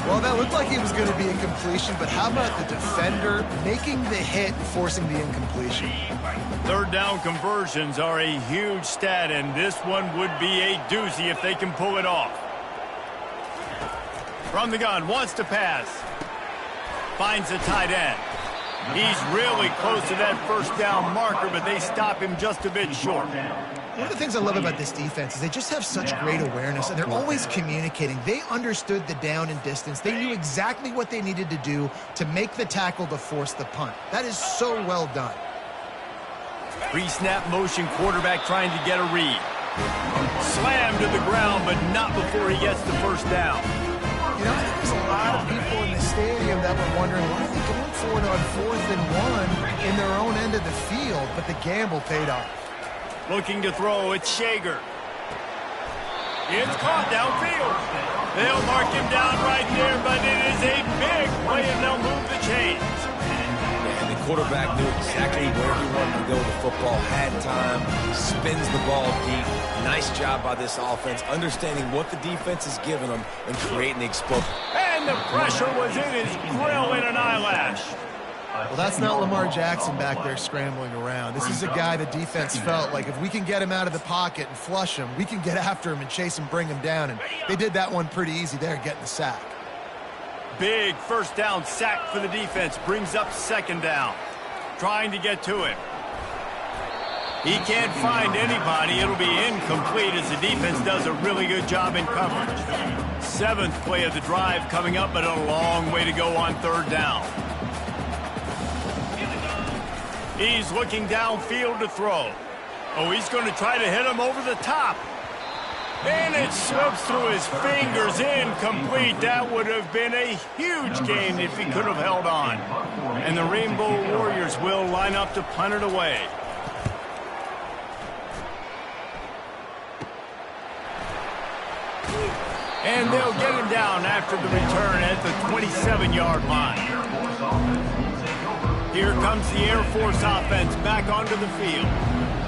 Well, that looked like it was going to be a completion, but how about the defender making the hit, forcing the incompletion? Third down conversions are a huge stat, and this one would be a doozy if they can pull it off. From the gun, wants to pass. Finds the tight end. He's really close to that first down marker, but they stop him just a bit short. One of the things I love about this defense is they just have such great awareness, and they're always communicating. They understood the down and distance. They knew exactly what they needed to do to make the tackle to force the punt. That is so well done. Pre-snap motion quarterback trying to get a read. Slammed to the ground, but not before he gets the first down. You know, there's a lot of people in the stadium that were wondering, why are they going for it on 4th and 1 in their own end of the field? But the gamble paid off. Looking to throw, it's Shager. It's caught downfield. They'll mark him down right there, but it is a big play, and they'll move the chains. And the quarterback knew exactly where he wanted to go with the football, had time, spins the ball deep. Nice job by this offense, understanding what the defense is giving them and creating the explosion. And the pressure was in his grill in an eyelash. Well, that's not Lamar Jackson back there scrambling around. This is a guy the defense felt like if we can get him out of the pocket and flush him, we can get after him and chase him, bring him down. And they did that one pretty easy there, getting the sack. Big first down sack for the defense. Brings up 2nd down. Trying to get to him. He can't find anybody. It'll be incomplete as the defense does a really good job in coverage. 7th play of the drive coming up, but a long way to go on 3rd down. He's looking downfield to throw. Oh, he's going to try to hit him over the top. And it slips through his fingers, incomplete. That would have been a huge gain if he could have held on. And the Rainbow Warriors will line up to punt it away. And they'll get him down after the return at the 27-yard line. Here comes the Air Force offense back onto the field.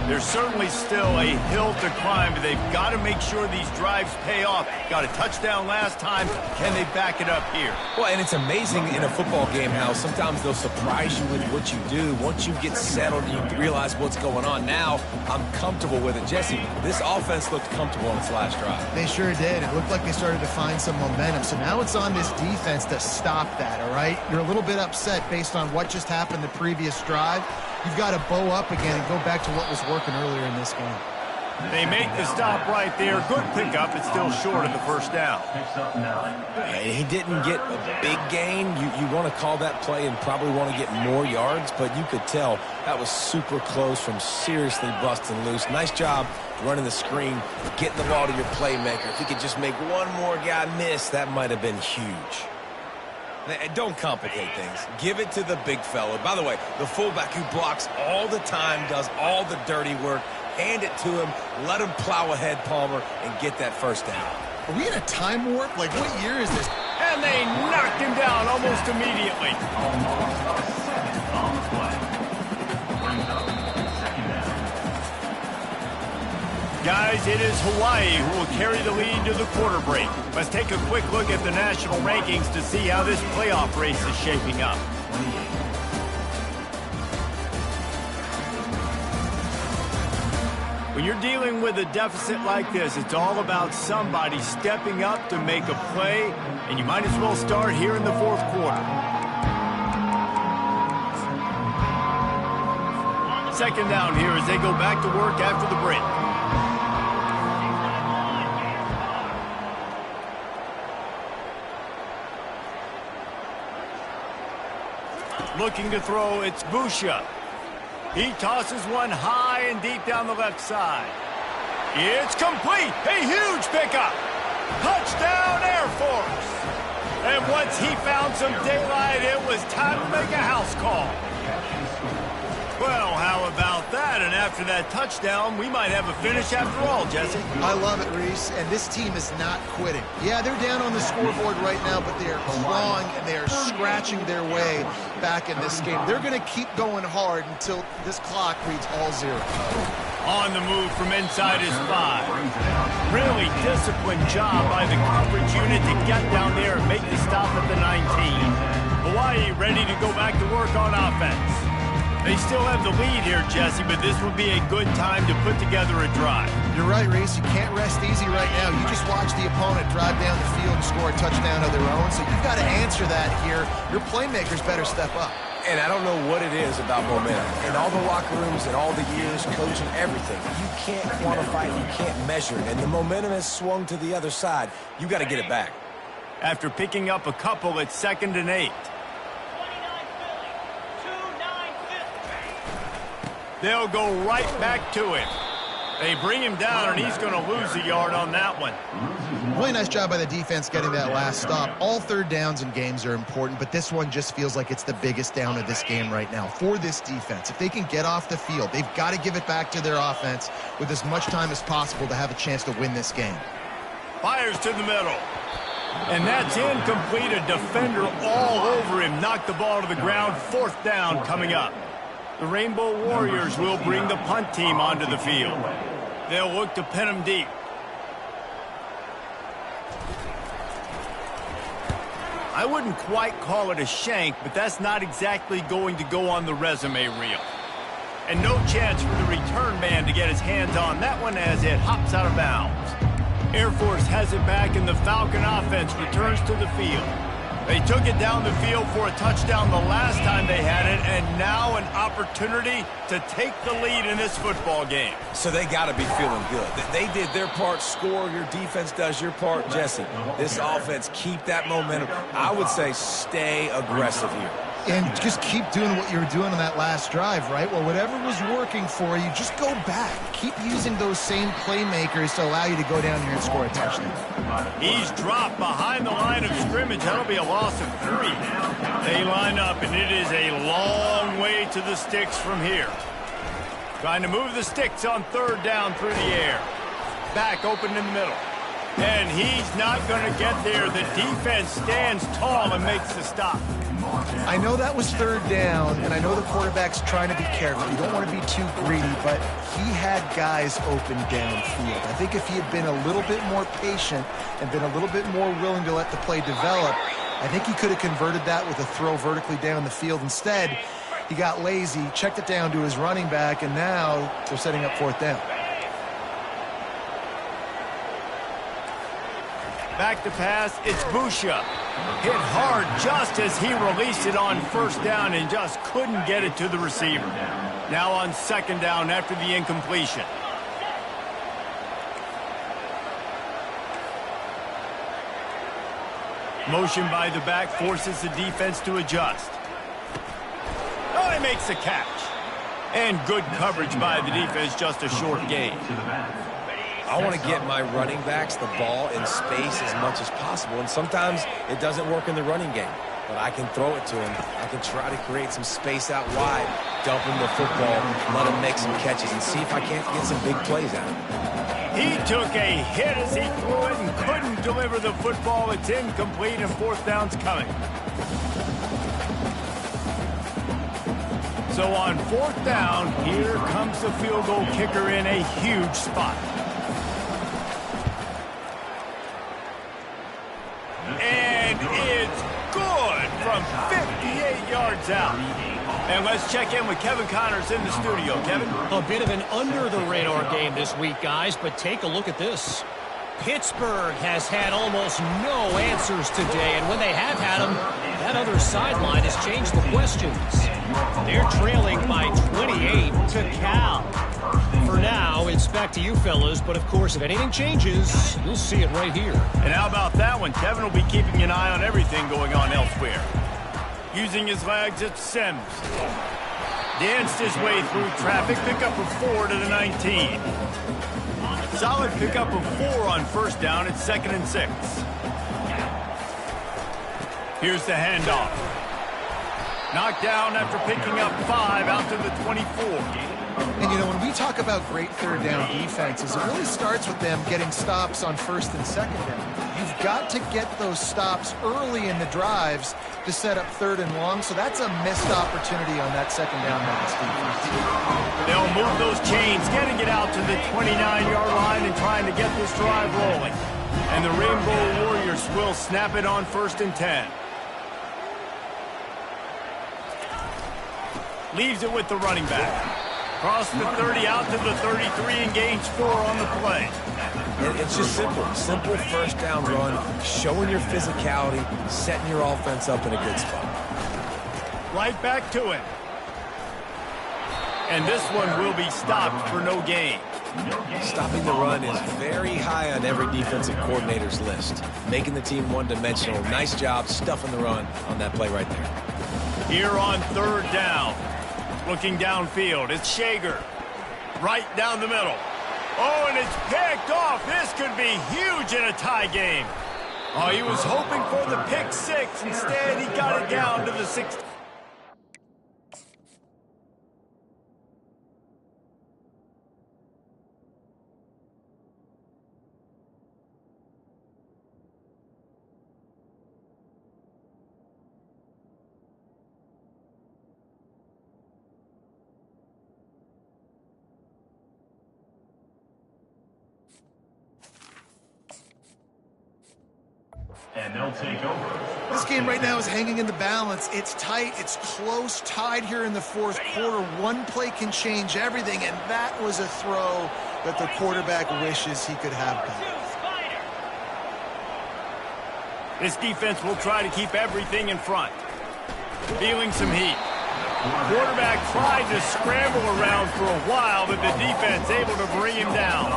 There's certainly still a hill to climb, but they've got to make sure these drives pay off. Got a touchdown last time. Can they back it up here? Well, and it's amazing in a football game how sometimes they'll surprise you with what you do. Once you get settled and you realize what's going on, now I'm comfortable with it. Jesse, this offense looked comfortable on its last drive. They sure did. It looked like they started to find some momentum. So now it's on this defense to stop that, all right? You're a little bit upset based on what just happened the previous drive. You've got to bow up again and go back to what was working earlier in this game. They make the stop right there. Good pickup. It's still short of the first down. He didn't get a big gain. You want to call that play and probably want to get more yards, but you could tell that was super close from seriously busting loose. Nice job running the screen, getting the ball to your playmaker. If he could just make one more guy miss, that might have been huge. Don't complicate things. Give it to the big fella. By the way, the fullback who blocks all the time, does all the dirty work. Hand it to him. Let him plow ahead, Palmer, and get that first down. Are we in a time warp? Like, what year is this? And they knocked him down almost immediately. Guys, it is Hawaii who will carry the lead to the quarter break. Let's take a quick look at the national rankings to see how this playoff race is shaping up. When you're dealing with a deficit like this, it's all about somebody stepping up to make a play, and you might as well start here in the 4th quarter. 2nd down here as they go back to work after the break. Looking to throw, it's Busha. He tosses one high and deep down the left side. It's complete. A huge pickup. Touchdown, Air Force. And once he found some daylight, it was time to make a house call. Well, how about that? And after that touchdown, we might have a finish after all, Jesse. I love it, Reese, and this team is not quitting. Yeah, they're down on the scoreboard right now, but they are clawing and they are scratching their way back in this game. They're going to keep going hard until this clock reads all 0. On the move from inside his 5. Really disciplined job by the coverage unit to get down there and make the stop at the 19. Hawaii ready to go back to work on offense. They still have the lead here, Jesse, but this would be a good time to put together a drive. You're right, Reese. You can't rest easy right now. You just watch the opponent drive down the field and score a touchdown of their own, so you've got to answer that here. Your playmakers better step up. And I don't know what it is about momentum. In all the locker rooms and all the years, coaching, everything, you can't quantify it, you can't measure it. And the momentum has swung to the other side. You got to get it back. After picking up a couple, it's 2nd and 8. They'll go right back to him. They bring him down, and he's going to lose a yard on that one. Really nice job by the defense getting that last stop. All third downs in games are important, but this one just feels like it's the biggest down of this game right now for this defense. If they can get off the field, they've got to give it back to their offense with as much time as possible to have a chance to win this game. Fires to the middle. And that's incomplete. A defender all over him. Knocked the ball to the ground. 4th down coming up. The Rainbow Warriors will bring the punt team onto the field. They'll look to pin him deep. I wouldn't quite call it a shank, but that's not exactly going to go on the resume reel. And no chance for the return man to get his hands on that one as it hops out of bounds. Air Force has it back, and the Falcon offense returns to the field. They took it down the field for a touchdown the last time they had it, and now an opportunity to take the lead in this football game. So they got to be feeling good. They did their part, score. Your defense does your part, Jesse. This offense, keep that momentum. I would say stay aggressive here. And just keep doing what you were doing on that last drive, right? Well, whatever was working for you, just go back. Keep using those same playmakers to allow you to go down here and score a touchdown. He's dropped behind the line of scrimmage. That'll be a loss of 3. They line up, and it is a long way to the sticks from here. Trying to move the sticks on 3rd down through the air. Back open in the middle. And he's not going to get there. The defense stands tall and makes the stop. I know that was 3rd down, and I know the quarterback's trying to be careful. You don't want to be too greedy, but he had guys open downfield. I think if he had been a little bit more patient and been a little bit more willing to let the play develop, I think he could have converted that with a throw vertically down the field. Instead, he got lazy, checked it down to his running back, and now they're setting up 4th down. Back to pass, it's Busha. Hit hard just as he released it on 1st down and just couldn't get it to the receiver. Now on 2nd down after the incompletion. Motion by the back forces the defense to adjust. Oh, he makes the catch. And good coverage by the defense, just a short gain. I want to get my running backs the ball in space as much as possible, and sometimes it doesn't work in the running game, but I can throw it to him. I can try to create some space out wide, dump him the football, let him make some catches, and see if I can't get some big plays out of him. He took a hit as he threw it and couldn't deliver the football. It's incomplete, and 4th down's coming. So on 4th down, here comes the field goal kicker in a huge spot. And it's good from 58 yards out. And let's check in with Kevin Connors in the studio. Kevin? A bit of an under-the-radar game this week, guys, but take a look at this. Pittsburgh has had almost no answers today, and when they have had them, that other sideline has changed the questions. They're trailing by 28 to Cal. For now, it's back to you fellas, but of course, if anything changes, you'll see it right here. And how about that one? Kevin will be keeping an eye on everything going on elsewhere. Using his legs, it's Sims. Danced his way through traffic, pickup of 4 to the 19. Solid pickup of 4 on 1st down. It's 2nd and 6. Here's the handoff. Knocked down after picking up 5 out to the 24. And, you know, when we talk about great 3rd down defenses, it really starts with them getting stops on 1st and 2nd down. You've got to get those stops early in the drives to set up 3rd and long, so that's a missed opportunity on that 2nd down by this defense. They'll move those chains, getting it out to the 29-yard line and trying to get this drive rolling. And the Rainbow Warriors will snap it on 1st and 10. Leaves it with the running back. Cross the 30 out to the 33 and gains 4 on the play. It's just simple. Simple 1st down run, showing your physicality, setting your offense up in a good spot. Right back to it. And this one will be stopped for no gain. Stopping the run is very high on every defensive coordinator's list. Making the team one-dimensional. Nice job stuffing the run on that play right there. Here on 3rd down. Looking downfield, it's Shager. Right down the middle. Oh, and it's picked off. This could be huge in a tie game. Oh, he was hoping for the pick six. Instead, he got it down to the 6. And they'll take over. This game right now is hanging in the balance. It's tight, it's close, tied here in the fourth quarter. One play can change everything, and that was a throw that the quarterback wishes he could have done. This defense will try to keep everything in front. Feeling some heat. Quarterback tried to scramble around for a while, but the defense able to bring him down.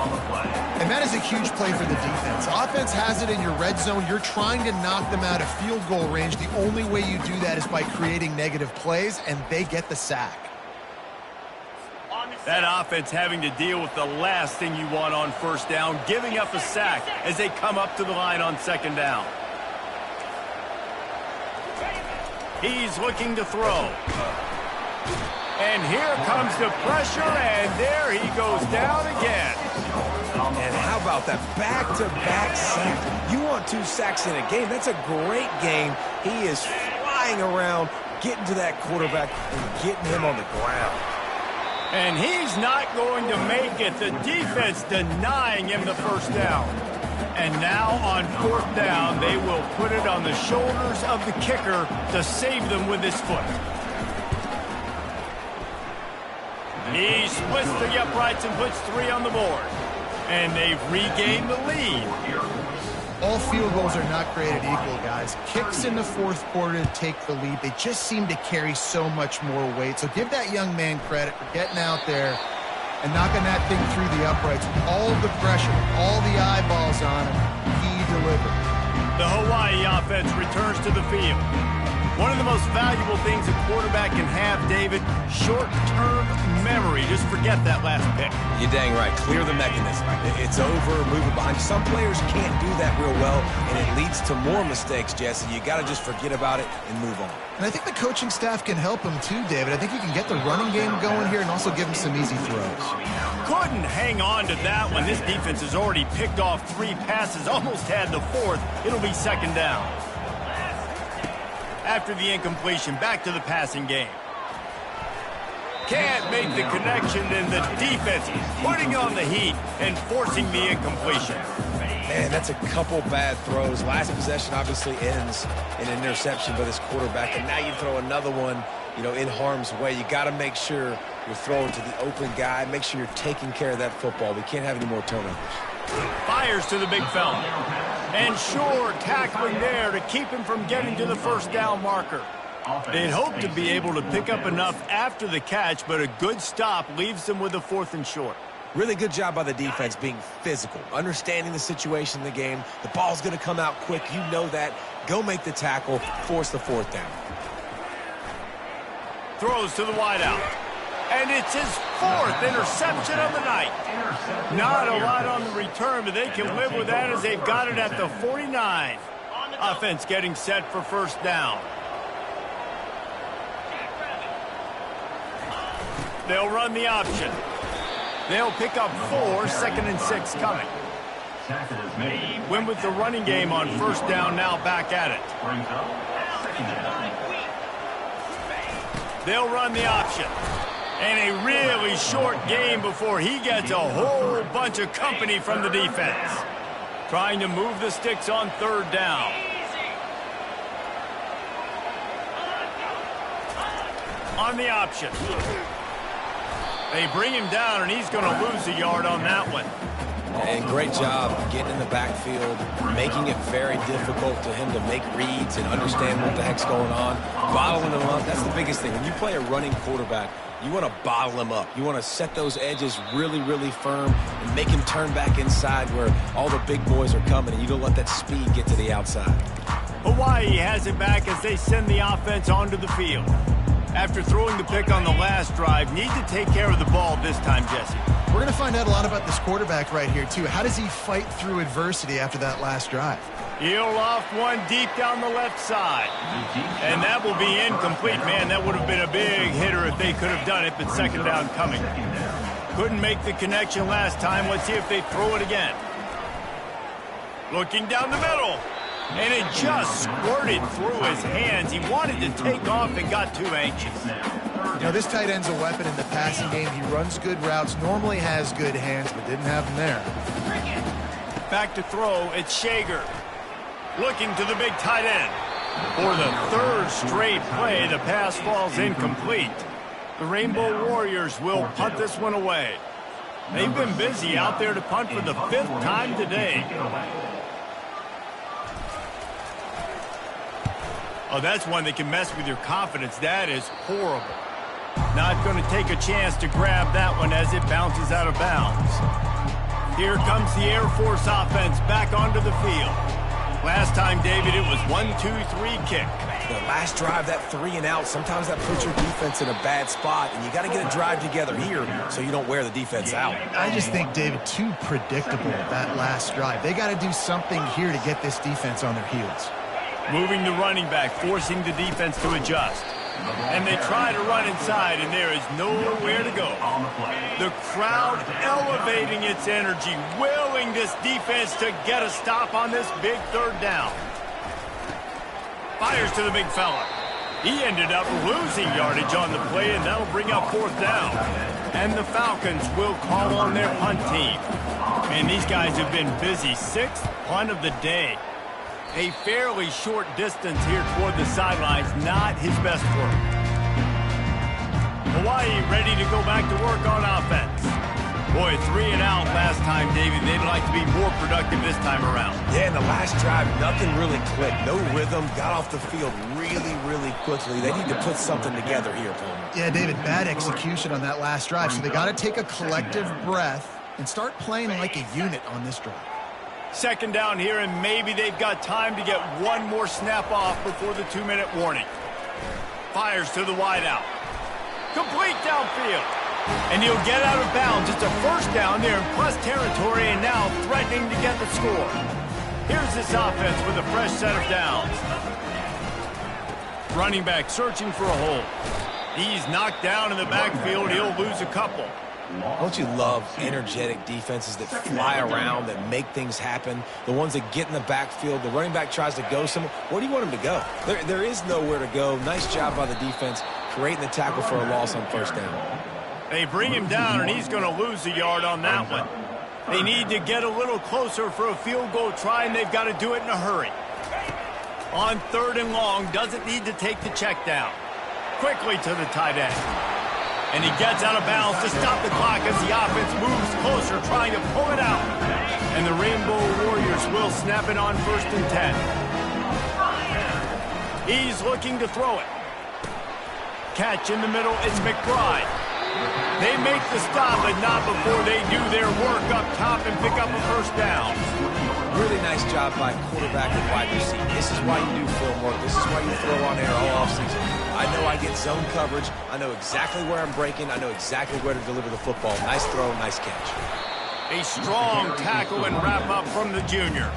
And that is a huge play for the defense. Offense has it in your red zone. You're trying to knock them out of field goal range. The only way you do that is by creating negative plays, and they get the sack. That offense having to deal with the last thing you want on first down, giving up a sack as they come up to the line on second down. He's looking to throw. And here comes the pressure, and there he goes down again. And how about that back-to-back sack? You want 2 sacks in a game. That's a great game. He is flying around, getting to that quarterback and getting him on the ground. And he's not going to make it. The defense denying him the first down. And now on fourth down, they will put it on the shoulders of the kicker to save them with his foot. He splits the uprights and puts 3 on the board. And they've regained the lead. All field goals are not created equal, guys. Kicks in the fourth quarter to take the lead. They just seem to carry so much more weight. So give that young man credit for getting out there and knocking that thing through the uprights. All the pressure, all the eyeballs on him, he delivered. The Hawaii offense returns to the field. One of the most valuable things a quarterback can have, David, short-term memory. Just forget that last pick. You're dang right. Clear the mechanism. It's over, move it behind. Some players can't do that real well, and it leads to more mistakes, Jesse. You got to just forget about it and move on. And I think the coaching staff can help him too, David. I think you can get the running game going here and also give him some easy throws. Couldn't hang on to that one. This defense has already picked off 3 passes, almost had the 4th. It'll be second down. After the incompletion, back to the passing game. Can't make the connection, and the defense putting on the heat and forcing the incompletion. Man, that's a couple bad throws. Last possession obviously ends in an interception by this quarterback, and now you throw another one, in harm's way. You got to make sure you're throwing to the open guy. Make sure you're taking care of that football. We can't have any more turnovers. Fires to the big fella. And sure, tackling there to keep him from getting to the first down marker. They'd hope to be able to pick up enough after the catch, but a good stop leaves them with a 4th and short. Really good job by the defense being physical, understanding the situation in the game. The ball's going to come out quick. You know that. Go make the tackle, force the 4th down. Throws to the wideout. And it's his 4th interception of the night. Not a lot on the return, but they can live with that as they've got it at the 49. Offense getting set for first down. They'll run the option. They'll pick up 4, 2nd and 6 coming. Win with the running game on first down, now back at it. They'll run the option. And a really short game before he gets a whole bunch of company from the defense. Trying to move the sticks on third down. On the option. They bring him down, and he's going to lose a yard on that one. And great job getting in the backfield, making it very difficult to him to make reads and understand what the heck's going on. Bottling him up, that's the biggest thing. When you play a running quarterback, you want to bottle him up. You want to set those edges really, really firm and make him turn back inside where all the big boys are coming, and you don't let that speed get to the outside. Hawaii has it back as they send the offense onto the field. After throwing the pick on the last drive, need to take care of the ball this time, Jesse. We're going to find out a lot about this quarterback right here, too. How does he fight through adversity after that last drive? He'll off one deep down the left side. And that will be incomplete. Man, that would have been a big hitter if they could have done it, but second down coming. Couldn't make the connection last time. Let's see if they throw it again. Looking down the middle. And it just squirted through his hands. He wanted to take off and got too anxious. You know, this tight end's a weapon in the passing game. He runs good routes, normally has good hands, but didn't have them there. Back to throw, it's Shager. Looking to the big tight end. For the third straight play, the pass falls incomplete. The Rainbow Warriors will punt this one away. They've been busy out there to punt for the 5th time today. Oh, that's one that can mess with your confidence. That is horrible. Not going to take a chance to grab that one as it bounces out of bounds. Here comes the Air Force offense back onto the field. Last time, David, it was 1-2-3 kick. The last drive, that 3 and out, sometimes that puts your defense in a bad spot, and you got to get a drive together here so you don't wear the defense out. I just think, David, too predictable, that last drive. They got to do something here to get this defense on their heels. Moving the running back, forcing the defense to adjust. And they try to run inside, and there is nowhere to go. The crowd elevating its energy, willing this defense to get a stop on this big third down. Fires to the big fella. He ended up losing yardage on the play, and that'll bring up 4th down. And the Falcons will call on their punt team. And these guys have been busy. 6th punt of the day. A fairly short distance here toward the sidelines, not his best work. Hawaii ready to go back to work on offense. Boy, 3 and out last time, David. They'd like to be more productive this time around. Yeah, in the last drive, nothing really clicked. No rhythm, got off the field really, really quickly. They need to put something together here, Palmer. Yeah, David, bad execution on that last drive, so they got to take a collective breath and start playing like a unit on this drive. Second down here, and maybe they've got time to get one more snap off before the 2-minute warning. Fires to the wideout. Complete downfield. And he'll get out of bounds. It's a first down there in plus territory, and now threatening to get the score. Here's this offense with a fresh set of downs. Running back searching for a hole. He's knocked down in the backfield. He'll lose a couple. Don't you love energetic defenses that fly around, that make things happen? The ones that get in the backfield, the running back tries to go somewhere. Where do you want him to go? There is nowhere to go. Nice job by the defense, creating the tackle for a loss on first down. They bring him down, and he's going to lose a yard on that one. They need to get a little closer for a field goal try, and they've got to do it in a hurry. On 3rd and long, doesn't need to take the check down. Quickly to the tight end. And he gets out of bounds to stop the clock as the offense moves closer, trying to pull it out. And the Rainbow Warriors will snap it on 1st and 10. He's looking to throw it. Catch in the middle, it's McBride. They make the stop, but not before they do their work up top and pick up a first down. Really nice job by quarterback and wide receiver. This is why you do film work. This is why you throw on air all offseason. I know I get zone coverage. I know exactly where I'm breaking. I know exactly where to deliver the football. Nice throw, nice catch. A strong tackle and wrap up from the junior.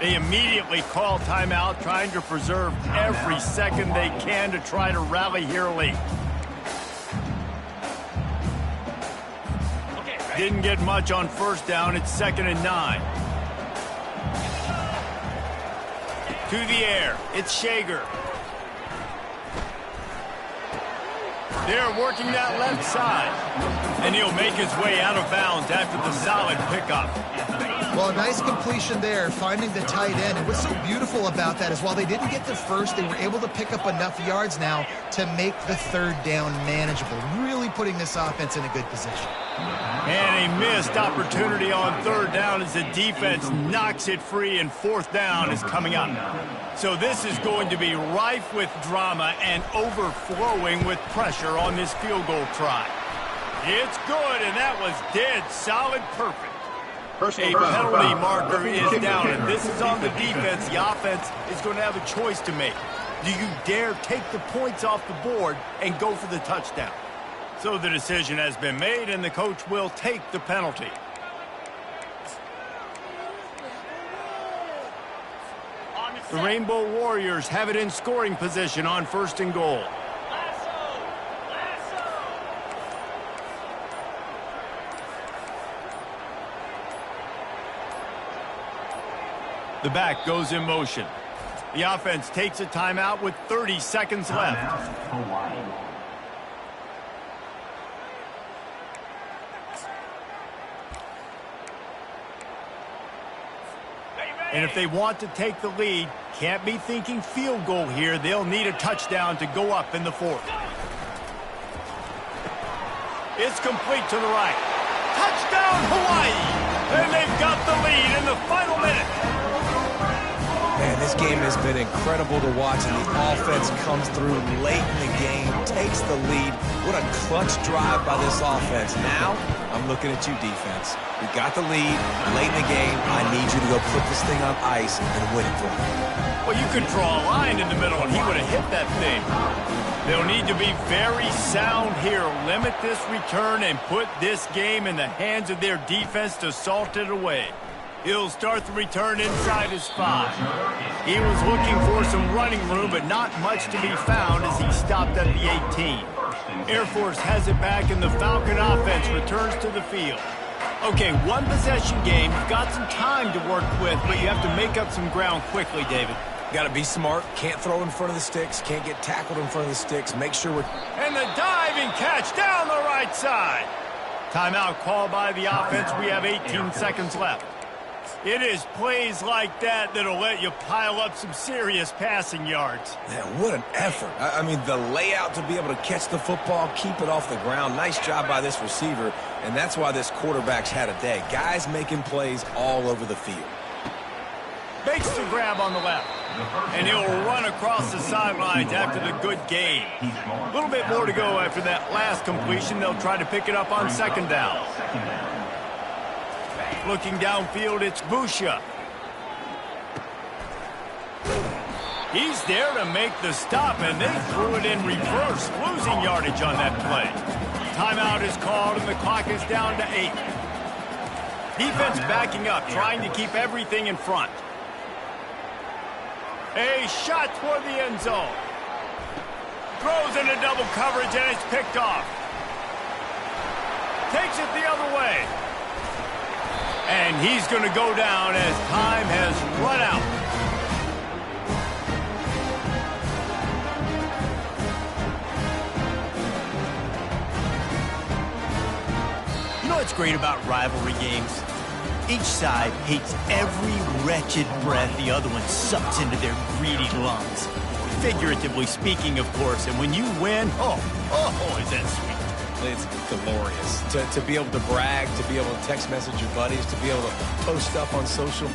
They immediately call timeout, trying to preserve every second they can to try to rally here late. Didn't get much on first down. It's 2nd and 9. To the air. It's Shager. They're working that left side. And he'll make his way out of bounds after the solid pickup. Well, a nice completion there, finding the tight end. And what's so beautiful about that is while they didn't get the first, they were able to pick up enough yards now to make the 3rd down manageable, really putting this offense in a good position. And a missed opportunity on 3rd down as the defense knocks it free, and 4th down is coming up. So this is going to be rife with drama and overflowing with pressure on this field goal try. It's good, and that was dead solid perfect. A penalty marker is down, and this is on the defense. The offense is going to have a choice to make. Do you dare take the points off the board and go for the touchdown? So the decision has been made, and the coach will take the penalty. The Rainbow Warriors have it in scoring position on 1st and goal. The back goes in motion. The offense takes a timeout with 30 seconds left. Hawaii. And if they want to take the lead, can't be thinking field goal here. They'll need a touchdown to go up in the 4th. It's complete to the right. Touchdown, Hawaii! And they've got the lead in the final minute. Man, this game has been incredible to watch, and the offense comes through late in the game, takes the lead. What a clutch drive by this offense. Now, I'm looking at you, defense. We got the lead late in the game. I need you to go put this thing on ice and win it for me. Well, you could draw a line in the middle, and he would have hit that thing. They'll need to be very sound here. Limit this return and put this game in the hands of their defense to salt it away. He'll start the return inside his 5. He was looking for some running room, but not much to be found as he stopped at the 18. Air Force has it back, and the Falcon offense returns to the field. Okay, one possession game. You've got some time to work with, but you have to make up some ground quickly, David. Got to be smart. Can't throw in front of the sticks. Can't get tackled in front of the sticks. Make sure we're... And the diving catch down the right side. Timeout called by the offense. We have 18 seconds left. It is plays like that that'll let you pile up some serious passing yards. Man, what an effort. I mean, the layout to be able to catch the football, keep it off the ground. Nice job by this receiver, and that's why this quarterback's had a day. Guys making plays all over the field. Makes the grab on the left, and he'll run across the sidelines after the good gain. A little bit more to go after that last completion. They'll try to pick it up on 2nd down. Looking downfield, it's Busha. He's there to make the stop, and they threw it in reverse, losing yardage on that play. Timeout is called, and the clock is down to 8. Defense backing up, trying to keep everything in front. A shot toward the end zone. Throws into double coverage, and it's picked off. Takes it the other way. And he's going to go down as time has run out. You know what's great about rivalry games? Each side hates every wretched breath the other one sucks into their greedy lungs. Figuratively speaking, of course. And when you win, oh, is that sweet. It's glorious to be able to brag, to be able to text message your buddies, to be able to post stuff on social.